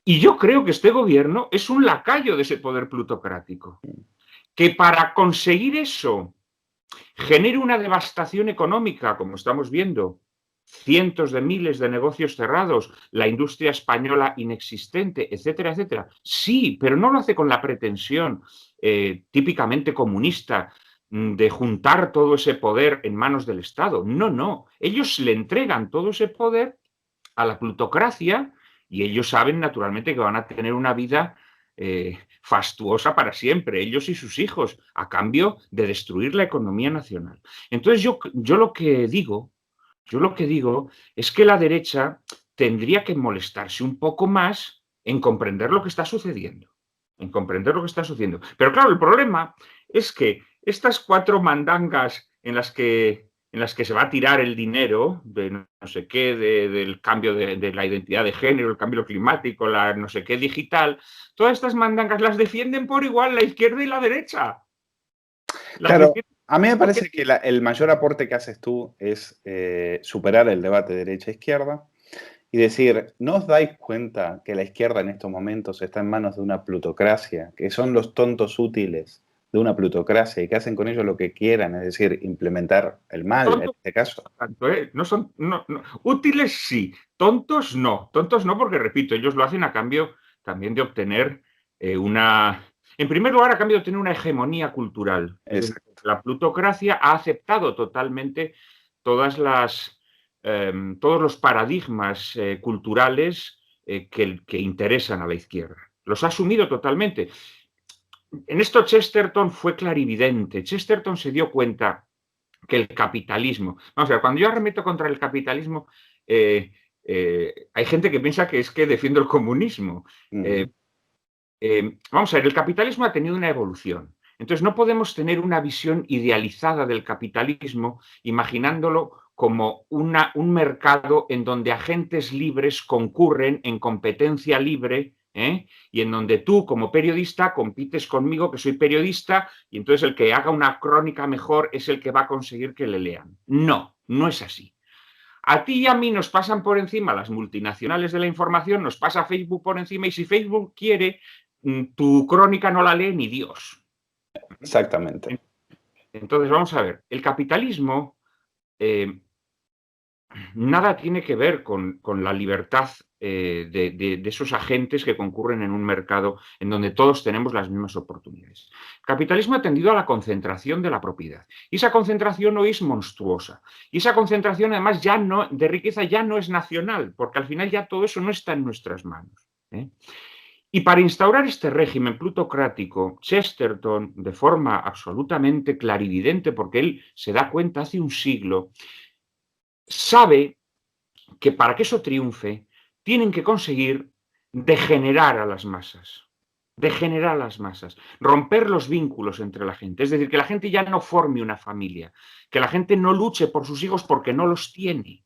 Speaker 2: Y yo creo que este gobierno es un lacayo de ese poder plutocrático, que para conseguir eso genere una devastación económica, como estamos viendo, cientos de miles de negocios cerrados, la industria española inexistente, etcétera, etcétera. Sí, pero no lo hace con la pretensión típicamente comunista de juntar todo ese poder en manos del Estado. No, no. Ellos le entregan todo ese poder a la plutocracia y ellos saben naturalmente que van a tener una vida fastuosa para siempre, ellos y sus hijos, a cambio de destruir la economía nacional. Entonces yo lo que digo es que la derecha tendría que molestarse un poco más en comprender lo que está sucediendo. En comprender lo que está sucediendo. Pero claro, el problema es que estas 4 mandangas en las que se va a tirar el dinero de no sé qué, del cambio de la identidad de género, el cambio climático, la no sé qué digital, todas estas mandangas las defienden por igual la izquierda y la derecha.
Speaker 1: Claro, a mí me parece que el mayor aporte que haces tú es superar el debate derecha-izquierda y decir, ¿no os dais cuenta que la izquierda en estos momentos está en manos de una plutocracia, que son los tontos útiles de una plutocracia y que hacen con ellos lo que quieran, es decir, implementar el mal en este caso?
Speaker 2: No son útiles, sí, tontos no porque, repito, ellos lo hacen a cambio también de obtener en primer lugar, a cambio de tener una hegemonía cultural. Es decir, la plutocracia ha aceptado totalmente todos los paradigmas culturales que interesan a la izquierda. Los ha asumido totalmente. En esto Chesterton fue clarividente. Chesterton se dio cuenta que el capitalismo... Vamos a ver, cuando yo arremeto contra el capitalismo, hay gente que piensa que es que defiendo el comunismo. Vamos a ver, el capitalismo ha tenido una evolución. Entonces no podemos tener una visión idealizada del capitalismo imaginándolo como un mercado en donde agentes libres concurren en competencia libre, y en donde tú, como periodista, compites conmigo, que soy periodista, y entonces el que haga una crónica mejor es el que va a conseguir que le lean. No, no es así. A ti y a mí nos pasan por encima las multinacionales de la información, nos pasa Facebook por encima, y si Facebook quiere, tu crónica no la lee ni Dios.
Speaker 1: Exactamente.
Speaker 2: Entonces, vamos a ver, el capitalismo nada tiene que ver con la libertad de esos agentes que concurren en un mercado en donde todos tenemos las mismas oportunidades. El capitalismo ha tendido a la concentración de la propiedad. Y esa concentración hoy es monstruosa. Y esa concentración, además, de riqueza ya no es nacional, porque al final ya todo eso no está en nuestras manos. Y para instaurar este régimen plutocrático, Chesterton, de forma absolutamente clarividente, porque él se da cuenta hace un siglo, sabe que para que eso triunfe, tienen que conseguir degenerar a las masas. Degenerar a las masas, romper los vínculos entre la gente. Es decir, que la gente ya no forme una familia, que la gente no luche por sus hijos porque no los tiene.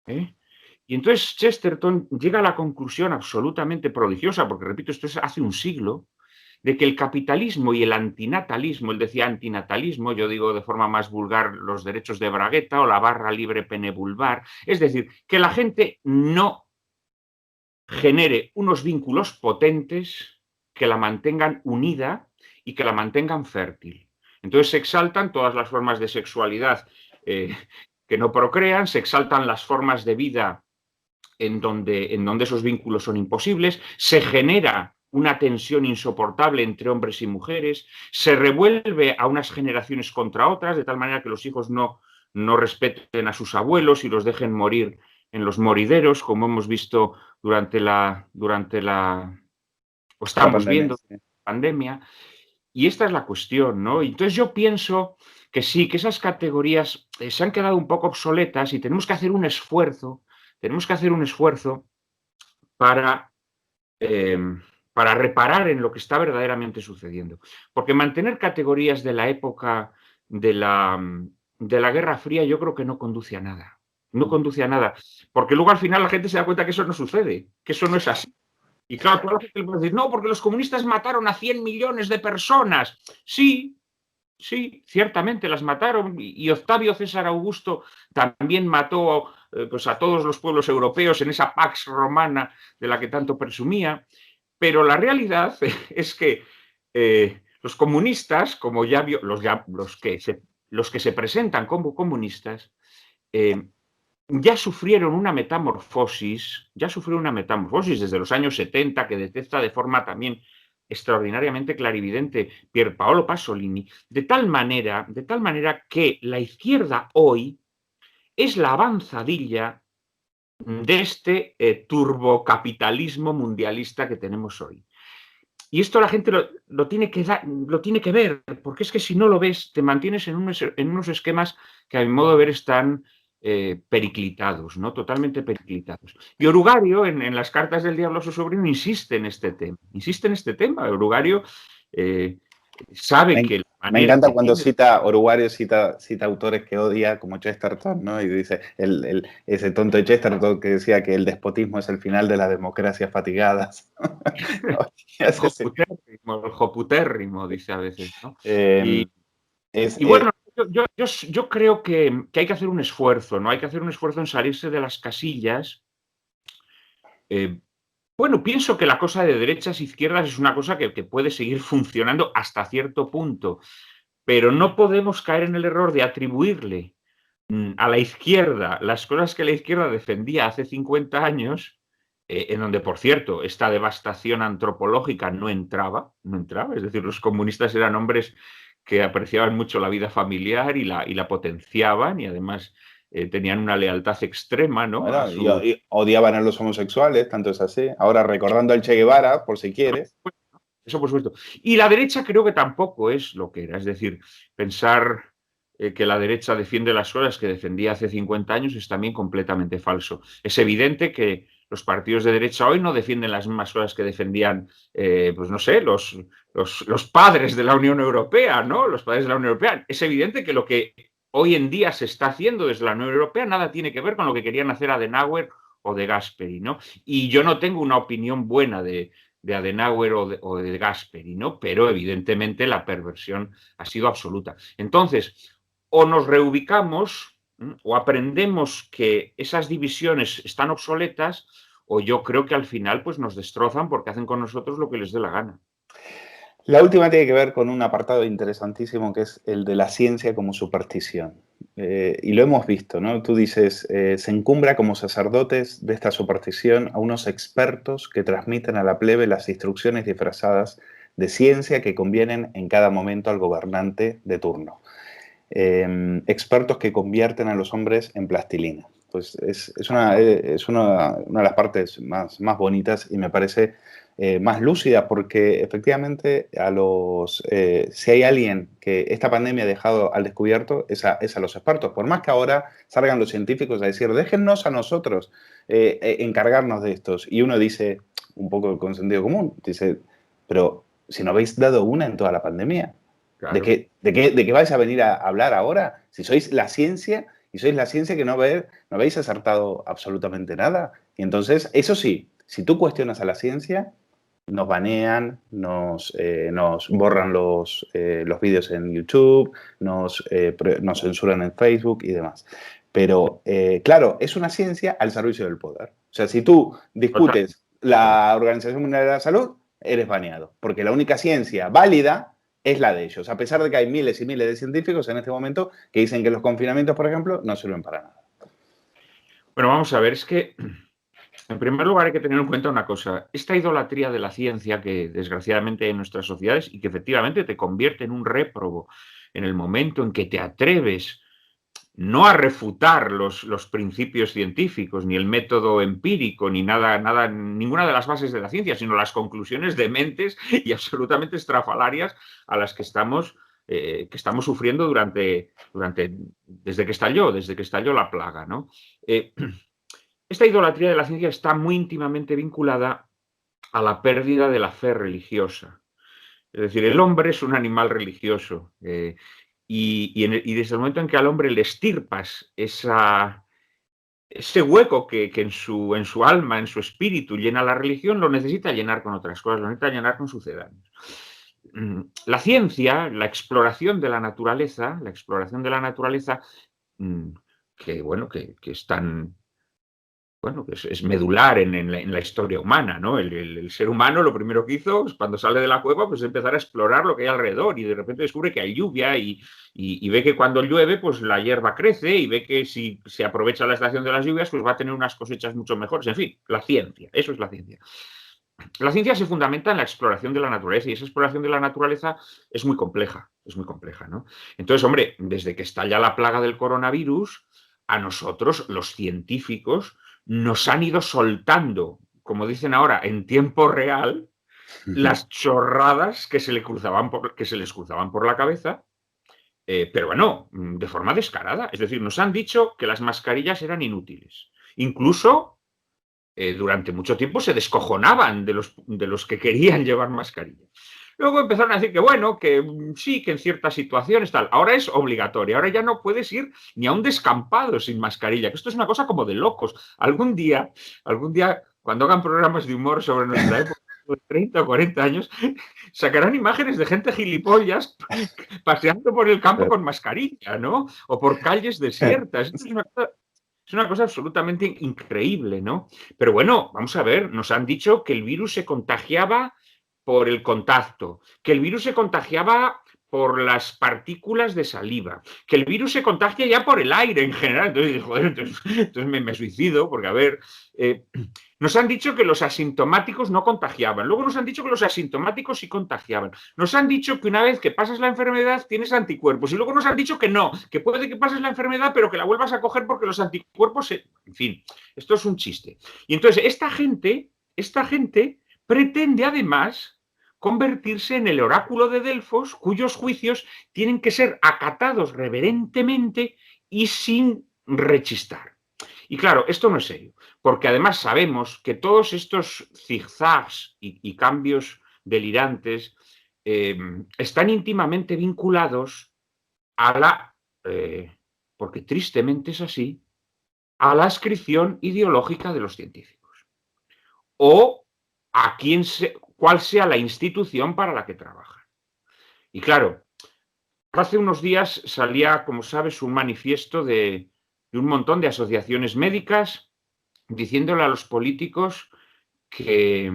Speaker 2: Y entonces Chesterton llega a la conclusión absolutamente prodigiosa, porque repito, esto es hace un siglo, de que el capitalismo y el antinatalismo, él decía antinatalismo, yo digo de forma más vulgar los derechos de Bragueta o la barra libre pene vulvar, es decir, que la gente no genere unos vínculos potentes que la mantengan unida y que la mantengan fértil. Entonces se exaltan todas las formas de sexualidad que no procrean, se exaltan las formas de vida en donde esos vínculos son imposibles, se genera una tensión insoportable entre hombres y mujeres, se revuelve a unas generaciones contra otras, de tal manera que los hijos no respeten a sus abuelos y los dejen morir en los morideros, como hemos visto durante la o estamos viendo, pandemia. Y esta es la cuestión, ¿no? Entonces yo pienso que sí, que esas categorías se han quedado un poco obsoletas y tenemos que hacer un esfuerzo para reparar en lo que está verdaderamente sucediendo. Porque mantener categorías de la época de la Guerra Fría yo creo que no conduce a nada. no conduce a nada. Porque luego al final la gente se da cuenta que eso no sucede, que eso no es así. Y claro, toda la gente le puede decir, no, porque los comunistas mataron a 100 millones de personas. Sí, sí, ciertamente las mataron. Y Octavio César Augusto también mató pues a todos los pueblos europeos en esa Pax Romana de la que tanto presumía. Pero la realidad es que los comunistas, como ya vio, los que se presentan como comunistas, eh, ya sufrieron una metamorfosis desde los años 70 que detecta de forma también extraordinariamente clarividente Pierpaolo Pasolini, de tal manera que la izquierda hoy es la avanzadilla de este turbocapitalismo mundialista que tenemos hoy. Y esto la gente lo tiene que ver, porque es que si no lo ves, te mantienes en unos esquemas que a mi modo de ver están periclitados, ¿no? Totalmente periclitados. Y Orugario, en las cartas del diablo a su sobrino, insiste en este tema. Insiste en este tema. Orugario sabe que la
Speaker 1: Me
Speaker 2: manera
Speaker 1: encanta
Speaker 2: que
Speaker 1: cuando
Speaker 2: tiene...
Speaker 1: cita Uruguario, cita autores que odia, como Chesterton, ¿no? Y dice, ese tonto de Chesterton que decía que el despotismo es el final de las democracias fatigadas.
Speaker 2: El joputérrimo, dice a veces, ¿no?
Speaker 1: Eh,
Speaker 2: Y,
Speaker 1: es,
Speaker 2: y bueno, yo creo que hay que hacer un esfuerzo, ¿no? Hay que hacer un esfuerzo en salirse de las casillas. Bueno, pienso que la cosa de derechas e izquierdas es una cosa que puede seguir funcionando hasta cierto punto, pero no podemos caer en el error de atribuirle a la izquierda las cosas que la izquierda defendía hace 50 años, en donde, por cierto, esta devastación antropológica no entraba, es decir, los comunistas eran hombres que apreciaban mucho la vida familiar y la potenciaban y además tenían una lealtad extrema, ¿no? A
Speaker 1: bueno,
Speaker 2: su...
Speaker 1: y odiaban a los homosexuales, tanto es así. Ahora, recordando al Che Guevara, por si quieres.
Speaker 2: Eso por supuesto. Y la derecha creo que tampoco es lo que era. Es decir, pensar que la derecha defiende las cosas que defendía hace 50 años es también completamente falso. Es evidente que los partidos de derecha hoy no defienden las mismas cosas que defendían, pues no sé, los padres de la Unión Europea, ¿no? Los padres de la Unión Europea. Es evidente que lo que hoy en día se está haciendo desde la Unión Europea nada tiene que ver con lo que querían hacer Adenauer o de Gasperi, ¿no? Y yo no tengo una opinión buena de Adenauer o de Gasperi, ¿no? Pero evidentemente la perversión ha sido absoluta. Entonces, o nos reubicamos o aprendemos que esas divisiones están obsoletas, o yo creo que al final pues nos destrozan porque hacen con nosotros lo que les dé la gana.
Speaker 1: La última tiene que ver con un apartado interesantísimo que es el de la ciencia como superstición. Y lo hemos visto, ¿no? Tú dices, se encumbra como sacerdotes de esta superstición a unos expertos que transmiten a la plebe las instrucciones disfrazadas de ciencia que convienen en cada momento al gobernante de turno. Expertos que convierten a los hombres en plastilina. Pues es una de las partes más bonitas y me parece más lúcida porque efectivamente si hay alguien que esta pandemia ha dejado al descubierto es a los expertos. Por más que ahora salgan los científicos a decir, déjennos a nosotros encargarnos de estos. Y uno dice, un poco con sentido común, dice, pero si no habéis dado una en toda la pandemia,
Speaker 2: Claro.
Speaker 1: ¿De qué vais a venir a hablar ahora? Si sois la ciencia y sois la ciencia que no habéis acertado absolutamente nada. Y entonces, eso sí, si tú cuestionas a la ciencia, nos banean, nos borran los vídeos en YouTube, nos censuran en Facebook y demás. Pero, claro, es una ciencia al servicio del poder. O sea, si tú discutes la Organización Mundial de la Salud, eres baneado. Porque la única ciencia válida es la de ellos, a pesar de que hay miles y miles de científicos en este momento que dicen que los confinamientos, por ejemplo, no sirven para nada.
Speaker 2: Bueno, vamos a ver, es que en primer lugar hay que tener en cuenta una cosa, esta idolatría de la ciencia que desgraciadamente hay en nuestras sociedades y que efectivamente te convierte en un réprobo en el momento en que te atreves no a refutar los principios científicos, ni el método empírico, ni nada, ninguna de las bases de la ciencia, sino las conclusiones dementes y absolutamente estrafalarias a las que estamos sufriendo desde que estalló la plaga, ¿no? Esta idolatría de la ciencia está muy íntimamente vinculada a la pérdida de la fe religiosa. Es decir, el hombre es un animal religioso. Y desde el momento en que al hombre le extirpas ese hueco que en su alma, en su espíritu llena la religión, lo necesita llenar con otras cosas, lo necesita llenar con sucedáneos. La ciencia, la exploración de la naturaleza, que bueno, que es tan, bueno, que es medular en la historia humana, ¿no? El ser humano lo primero que hizo, cuando sale de la cueva, pues empezar a explorar lo que hay alrededor y de repente descubre que hay lluvia y ve que cuando llueve, pues la hierba crece y ve que si se aprovecha la estación de las lluvias, pues va a tener unas cosechas mucho mejores. En fin, la ciencia, eso es la ciencia. La ciencia se fundamenta en la exploración de la naturaleza y esa exploración de la naturaleza es muy compleja, ¿no? Entonces, hombre, desde que estalla la plaga del coronavirus, a nosotros, los científicos, nos han ido soltando, como dicen ahora, en tiempo real, las chorradas que se les cruzaban por la cabeza, pero bueno, de forma descarada. Es decir, nos han dicho que las mascarillas eran inútiles. Incluso durante mucho tiempo se descojonaban de los que querían llevar mascarilla. Luego empezaron a decir que bueno, que sí, que en ciertas situaciones tal. Ahora es obligatoria, ahora ya no puedes ir ni a un descampado sin mascarilla, que esto es una cosa como de locos. Algún día, cuando hagan programas de humor sobre nuestra época, de 30 o 40 años, sacarán imágenes de gente gilipollas paseando por el campo con mascarilla, ¿no? O por calles desiertas. Esto es una cosa absolutamente increíble, ¿no? Pero bueno, vamos a ver, nos han dicho que el virus se contagiaba por el contacto, que el virus se contagiaba por las partículas de saliva, que el virus se contagia ya por el aire en general. Entonces, joder, entonces me suicido, porque a ver, nos han dicho que los asintomáticos no contagiaban, luego nos han dicho que los asintomáticos sí contagiaban, nos han dicho que una vez que pasas la enfermedad tienes anticuerpos y luego nos han dicho que no, que puede que pases la enfermedad pero que la vuelvas a coger porque los anticuerpos, en fin, esto es un chiste. Y entonces esta gente pretende además convertirse en el oráculo de Delfos, cuyos juicios tienen que ser acatados reverentemente y sin rechistar. Y claro, esto no es serio, porque además sabemos que todos estos zigzags y cambios delirantes están íntimamente vinculados a la, porque tristemente es así, a la adscripción ideológica de los científicos o a cuál sea la institución para la que trabajan. Y claro, hace unos días salía, como sabes, un manifiesto de un montón de asociaciones médicas diciéndole a los políticos que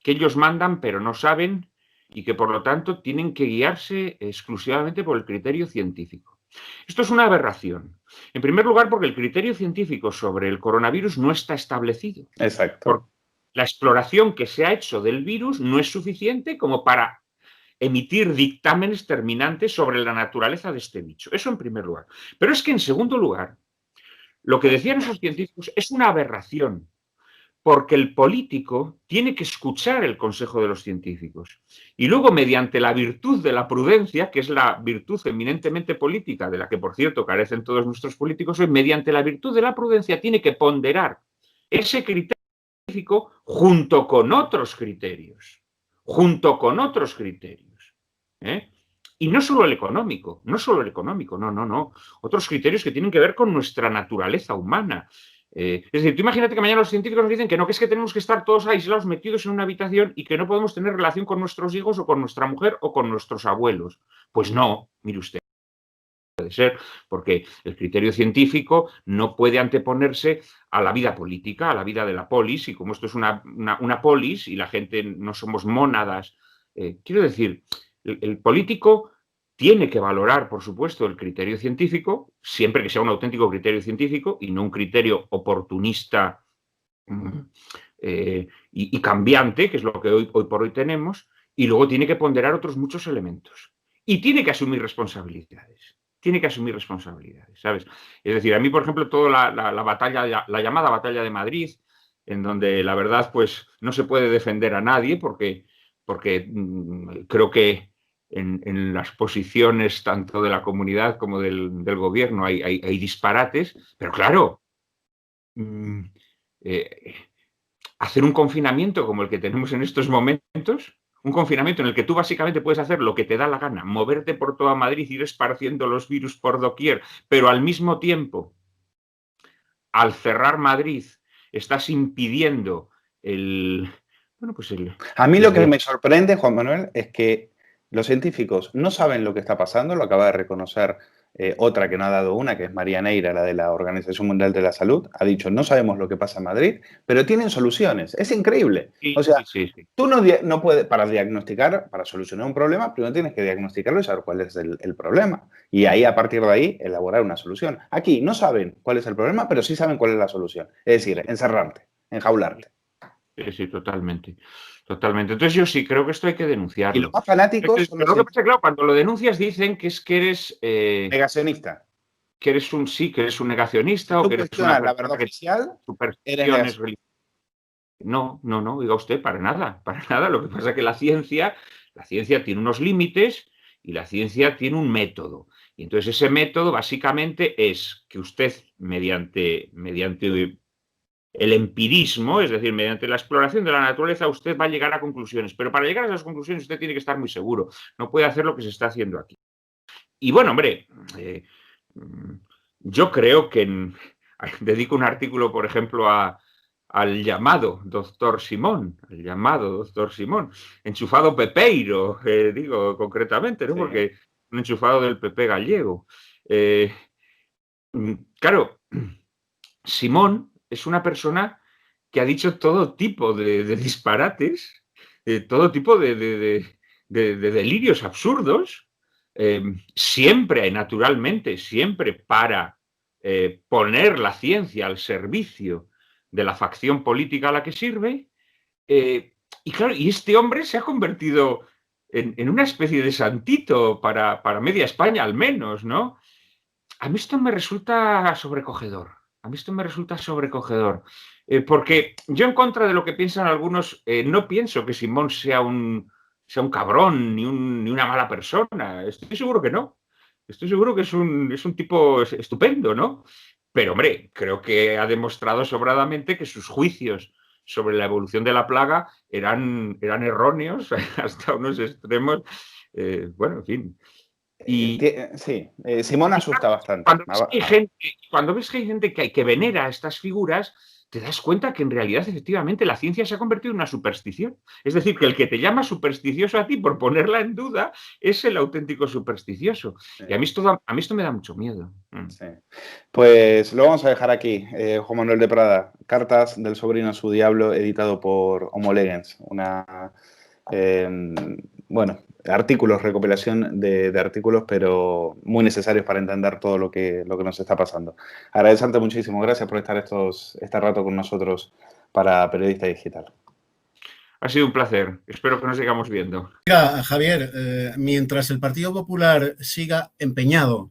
Speaker 2: ellos mandan pero no saben y que por lo tanto tienen que guiarse exclusivamente por el criterio científico. Esto es una aberración. En primer lugar, porque el criterio científico sobre el coronavirus no está establecido.
Speaker 1: Exacto.
Speaker 2: La exploración que se ha hecho del virus no es suficiente como para emitir dictámenes terminantes sobre la naturaleza de este bicho. Eso en primer lugar. Pero es que en segundo lugar, lo que decían esos científicos es una aberración, porque el político tiene que escuchar el consejo de los científicos y luego, mediante la virtud de la prudencia, que es la virtud eminentemente política, de la que, por cierto, carecen todos nuestros políticos hoy, mediante la virtud de la prudencia tiene que ponderar ese criterio junto con otros criterios, ¿eh? Y no solo el económico, no. Otros criterios que tienen que ver con nuestra naturaleza humana. Es decir, tú imagínate que mañana los científicos nos dicen que no, que es que tenemos que estar todos aislados, metidos en una habitación y que no podemos tener relación con nuestros hijos o con nuestra mujer o con nuestros abuelos. Pues no, mire usted. Puede ser, porque el criterio científico no puede anteponerse a la vida política, a la vida de la polis, y como esto es una polis y la gente no somos mónadas, quiero decir, el político tiene que valorar, por supuesto, el criterio científico, siempre que sea un auténtico criterio científico y no un criterio oportunista y cambiante, que es lo que hoy por hoy tenemos, y luego tiene que ponderar otros muchos elementos. Y tiene que asumir responsabilidades. ¿Sabes? Es decir, a mí, por ejemplo, toda la llamada batalla de Madrid, en donde la verdad, pues, no se puede defender a nadie, porque creo que en las posiciones tanto de la comunidad como del gobierno hay disparates, pero claro, hacer un confinamiento como el que tenemos en estos momentos, un confinamiento en el que tú básicamente puedes hacer lo que te da la gana, moverte por toda Madrid, ir esparciendo los virus por doquier, pero al mismo tiempo al cerrar Madrid estás impidiendo el... Bueno, pues
Speaker 1: A mí lo que me sorprende, Juan Manuel, es que los científicos no saben lo que está pasando, lo acaba de reconocer otra que no ha dado una, que es María Neira, la de la Organización Mundial de la Salud, ha dicho, no sabemos lo que pasa en Madrid, pero tienen soluciones. Es increíble.
Speaker 2: Sí,
Speaker 1: O sea,
Speaker 2: sí.
Speaker 1: tú no puedes, para diagnosticar, para solucionar un problema, primero tienes que diagnosticarlo y saber cuál es el problema. Y ahí, a partir de ahí, elaborar una solución. Aquí no saben cuál es el problema, pero sí saben cuál es la solución. Es decir, encerrarte, enjaularte.
Speaker 2: Sí, totalmente. Totalmente. Entonces yo sí creo que esto hay que denunciarlo.
Speaker 1: Y los más fanáticos son
Speaker 2: Pero lo que pasa, claro, cuando lo denuncias dicen que eres
Speaker 1: negacionistas.
Speaker 2: que eres un negacionista o que eres una
Speaker 1: la verdad
Speaker 2: persona que
Speaker 1: oficial,
Speaker 2: tiene
Speaker 1: eres
Speaker 2: supersticiones
Speaker 1: negacionista.
Speaker 2: religiosas. No, diga usted, para nada, para nada. Lo que pasa es que la ciencia tiene unos límites y la ciencia tiene un método. Y entonces ese método básicamente es que usted, mediante el empirismo, es decir, mediante la exploración de la naturaleza, usted va a llegar a conclusiones. Pero para llegar a esas conclusiones usted tiene que estar muy seguro. No puede hacer lo que se está haciendo aquí. Y bueno, hombre, yo creo que dedico un artículo, por ejemplo, al llamado doctor Simón, enchufado pepeiro, digo concretamente, ¿no? Sí. Porque un enchufado del PP gallego. Claro, Simón es una persona que ha dicho todo tipo de disparates, todo tipo de delirios absurdos, siempre, naturalmente, siempre para poner la ciencia al servicio de la facción política a la que sirve. Y claro, y este hombre se ha convertido en una especie de santito para media España al menos, ¿no? A mí esto me resulta sobrecogedor. Porque yo, en contra de lo que piensan algunos, no pienso que Simón sea un cabrón ni una mala persona. Estoy seguro que no. Estoy seguro que es un tipo estupendo, ¿no? Pero, hombre, creo que ha demostrado sobradamente que sus juicios sobre la evolución de la plaga eran erróneos hasta unos extremos. Bueno, en fin.
Speaker 1: Sí, Simón asusta bastante.
Speaker 2: Cuando ves que hay gente que venera estas figuras, te das cuenta que en realidad, efectivamente, la ciencia se ha convertido en una superstición. Es decir, que el que te llama supersticioso a ti por ponerla en duda es el auténtico supersticioso. Sí. Y a mí esto me da mucho miedo.
Speaker 1: Sí. Pues lo vamos a dejar aquí, Juan Manuel de Prada. Cartas del sobrino a su diablo, editado por Homo Legens. Bueno, artículos, recopilación de artículos, pero muy necesarios para entender todo lo que nos está pasando. Agradecerte muchísimo, gracias por estar este rato con nosotros para Periodista Digital.
Speaker 2: Ha sido un placer, espero que nos sigamos viendo.
Speaker 3: Mira, Javier, mientras el Partido Popular siga empeñado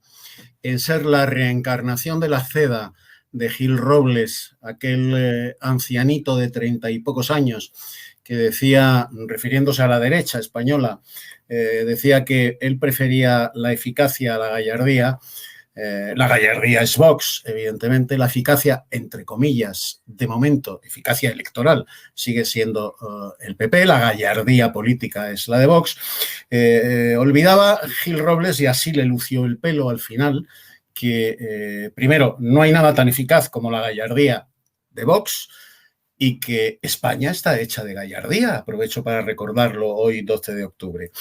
Speaker 3: en ser la reencarnación de la CEDA de Gil Robles, aquel ancianito de 30 y pocos años, que decía, refiriéndose a la derecha española, decía que él prefería la eficacia a la gallardía. La gallardía es Vox, evidentemente. La eficacia, entre comillas, de momento, eficacia electoral, sigue siendo el PP. La gallardía política es la de Vox. Olvidaba Gil Robles, y así le lució el pelo al final, que primero, no hay nada tan eficaz como la gallardía de Vox, y que España está hecha de gallardía. Aprovecho para recordarlo hoy, 12 de octubre.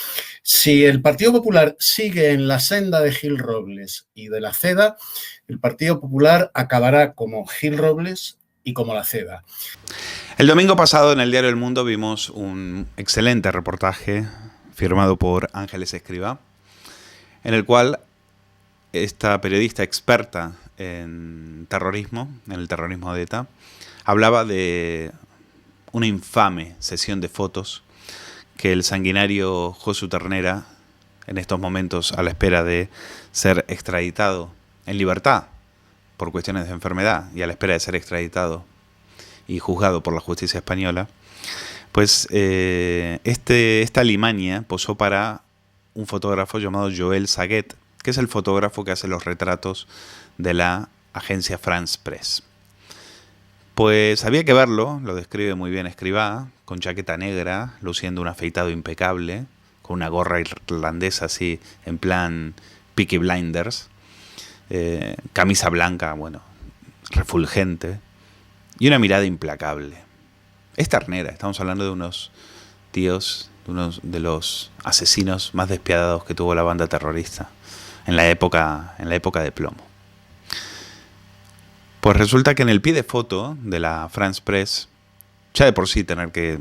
Speaker 3: Si el Partido Popular sigue en la senda de Gil Robles y de la CEDA, el Partido Popular acabará como Gil Robles y como la CEDA.
Speaker 1: El domingo pasado en el diario El Mundo vimos un excelente reportaje firmado por Ángeles Escrivá, en el cual esta periodista experta en terrorismo, en el terrorismo de ETA, hablaba de una infame sesión de fotos que el sanguinario Josu Ternera, en estos momentos a la espera de ser extraditado en libertad por cuestiones de enfermedad y a la espera de ser extraditado y juzgado por la justicia española, pues esta alimaña posó para un fotógrafo llamado Joel Saguet, que es el fotógrafo que hace los retratos de la agencia France Press. Pues había que verlo, lo describe muy bien Escrivá, con chaqueta negra, luciendo un afeitado impecable, con una gorra irlandesa así, en plan Peaky Blinders, camisa blanca, bueno, refulgente y una mirada implacable. Es ternera, estamos hablando de unos tíos, de unos de los asesinos más despiadados que tuvo la banda terrorista en la época de plomo. Pues resulta que en el pie de foto de la France Press, ya de por sí tener que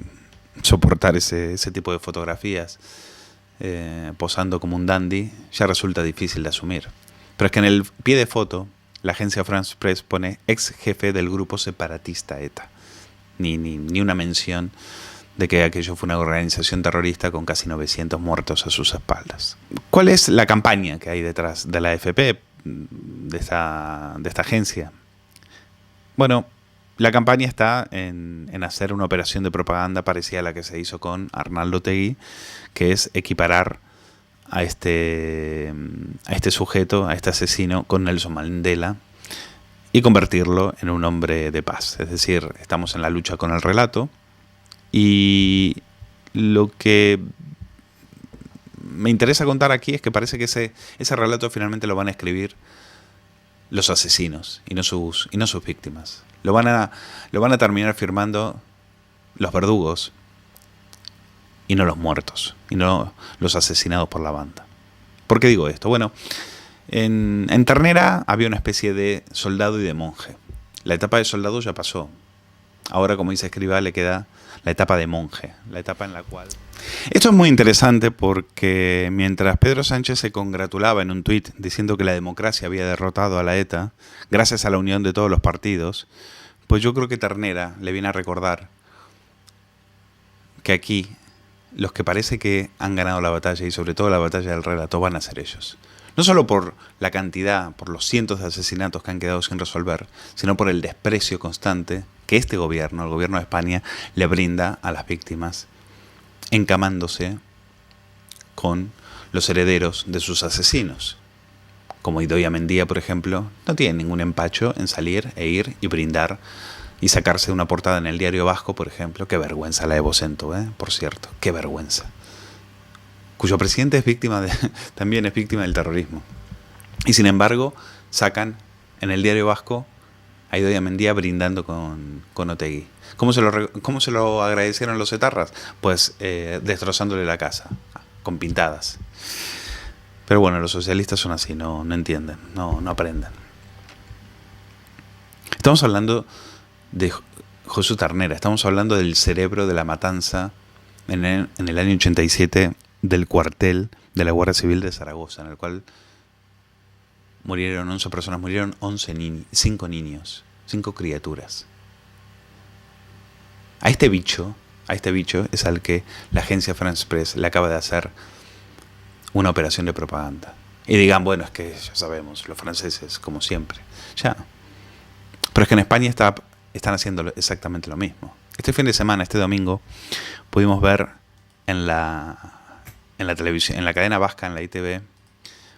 Speaker 1: soportar ese tipo de fotografías posando como un dandy, ya resulta difícil de asumir. Pero es que en el pie de foto, la agencia France Press pone ex jefe del grupo separatista ETA. Ni una mención de que aquello fue una organización terrorista con casi 900 muertos a sus espaldas. ¿Cuál es la campaña que hay detrás de la AFP, de esta agencia? Bueno, la campaña está en hacer una operación de propaganda parecida a la que se hizo con Arnaldo Otegi, que es equiparar a este sujeto, a este asesino, con Nelson Mandela y convertirlo en un hombre de paz. Es decir, estamos en la lucha con el relato y lo que me interesa contar aquí es que parece que ese relato finalmente lo van a escribir los asesinos y no sus víctimas. Lo van a terminar firmando los verdugos y no los muertos, y no los asesinados por la banda. ¿Por qué digo esto? Bueno, en Ternera había una especie de soldado y de monje. La etapa de soldado ya pasó. Ahora, como dice Escrivá, le queda la etapa de monje, la etapa en la cual... Esto es muy interesante porque mientras Pedro Sánchez se congratulaba en un tuit diciendo que la democracia había derrotado a la ETA, gracias a la unión de todos los partidos, pues yo creo que Ternera le viene a recordar que aquí los que parece que han ganado la batalla, y sobre todo la batalla del relato, van a ser ellos. No solo por la cantidad, por los cientos de asesinatos que han quedado sin resolver, sino por el desprecio constante que este gobierno, el gobierno de España, le brinda a las víctimas, encamándose con los herederos de sus asesinos. Como Idoia Mendia, por ejemplo, no tiene ningún empacho en salir e ir y brindar y sacarse una portada en el Diario Vasco, por ejemplo. Qué vergüenza la de Vocento, por cierto, qué vergüenza. Cuyo presidente es también es víctima del terrorismo. Y sin embargo, sacan en el Diario Vasco a Idoia Mendia brindando con Otegi. ¿Cómo se lo agradecieron los etarras? Pues destrozándole la casa, con pintadas. Pero bueno, los socialistas son así, no entienden, no aprenden. Estamos hablando de Josu Ternera, estamos hablando del cerebro de la matanza en el año 87 del cuartel de la Guardia Civil de Zaragoza, en el cual murieron 11 personas, murieron 5 niños, 5 criaturas. A este bicho es al que la agencia France Press le acaba de hacer una operación de propaganda. Y digan, bueno, es que ya sabemos, los franceses, como siempre. Ya. Pero es que en España están haciendo exactamente lo mismo. Este fin de semana, este domingo, pudimos ver en la televisión, en la cadena vasca, en la ITV,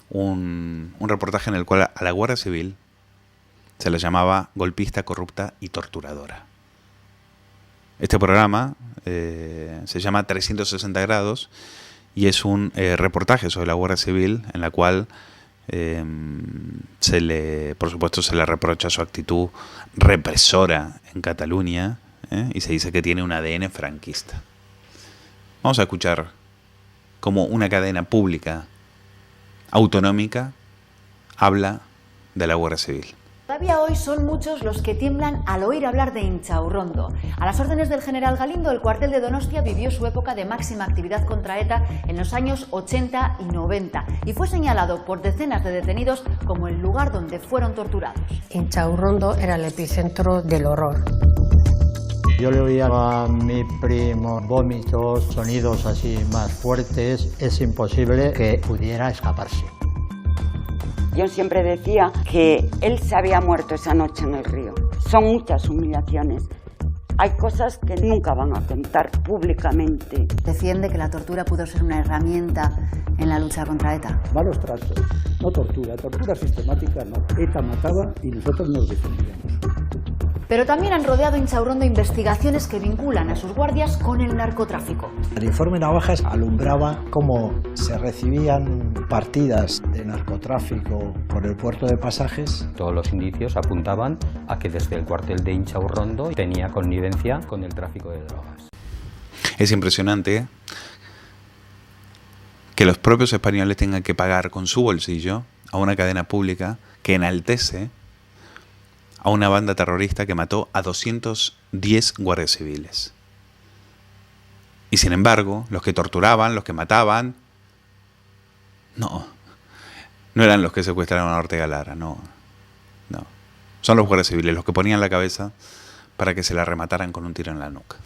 Speaker 1: un reportaje en el cual a la Guardia Civil se la llamaba golpista, corrupta y torturadora. Este programa se llama 360 grados y es un reportaje sobre la Guardia Civil en la cual por supuesto se le reprocha su actitud represora en Cataluña y se dice que tiene un ADN franquista. Vamos a escuchar cómo una cadena pública autonómica habla de la Guardia Civil.
Speaker 4: Todavía hoy son muchos los que tiemblan al oír hablar de Inchaurrondo. A las órdenes del general Galindo, el cuartel de Donostia vivió su época de máxima actividad contra ETA en los años 80 y 90 y fue señalado por decenas de detenidos como el lugar donde fueron torturados.
Speaker 5: Inchaurrondo era el epicentro del horror.
Speaker 6: Yo le oía a mi primo vómitos, sonidos así más fuertes. Es imposible que pudiera escaparse.
Speaker 7: Yo siempre decía que él se había muerto esa noche en el río. Son muchas humillaciones. Hay cosas que nunca van a contar públicamente.
Speaker 4: Defiende que la tortura pudo ser una herramienta en la lucha contra ETA.
Speaker 8: Malos tratos, no tortura. Tortura sistemática no. ETA mataba y nosotros nos defendíamos.
Speaker 4: Pero también han rodeado Inchaurrondo investigaciones que vinculan a sus guardias con el narcotráfico.
Speaker 8: El informe Navajas alumbraba cómo se recibían partidas de narcotráfico por el puerto de Pasajes.
Speaker 9: Todos los indicios apuntaban a que desde el cuartel de Inchaurrondo tenía connivencia con el tráfico de drogas.
Speaker 1: Es impresionante que los propios españoles tengan que pagar con su bolsillo a una cadena pública que enaltece a una banda terrorista que mató a 210 guardias civiles. Y sin embargo, los que torturaban, los que mataban, no eran los que secuestraron a Ortega Lara, no. Son los guardias civiles los que ponían la cabeza para que se la remataran con un tiro en la nuca.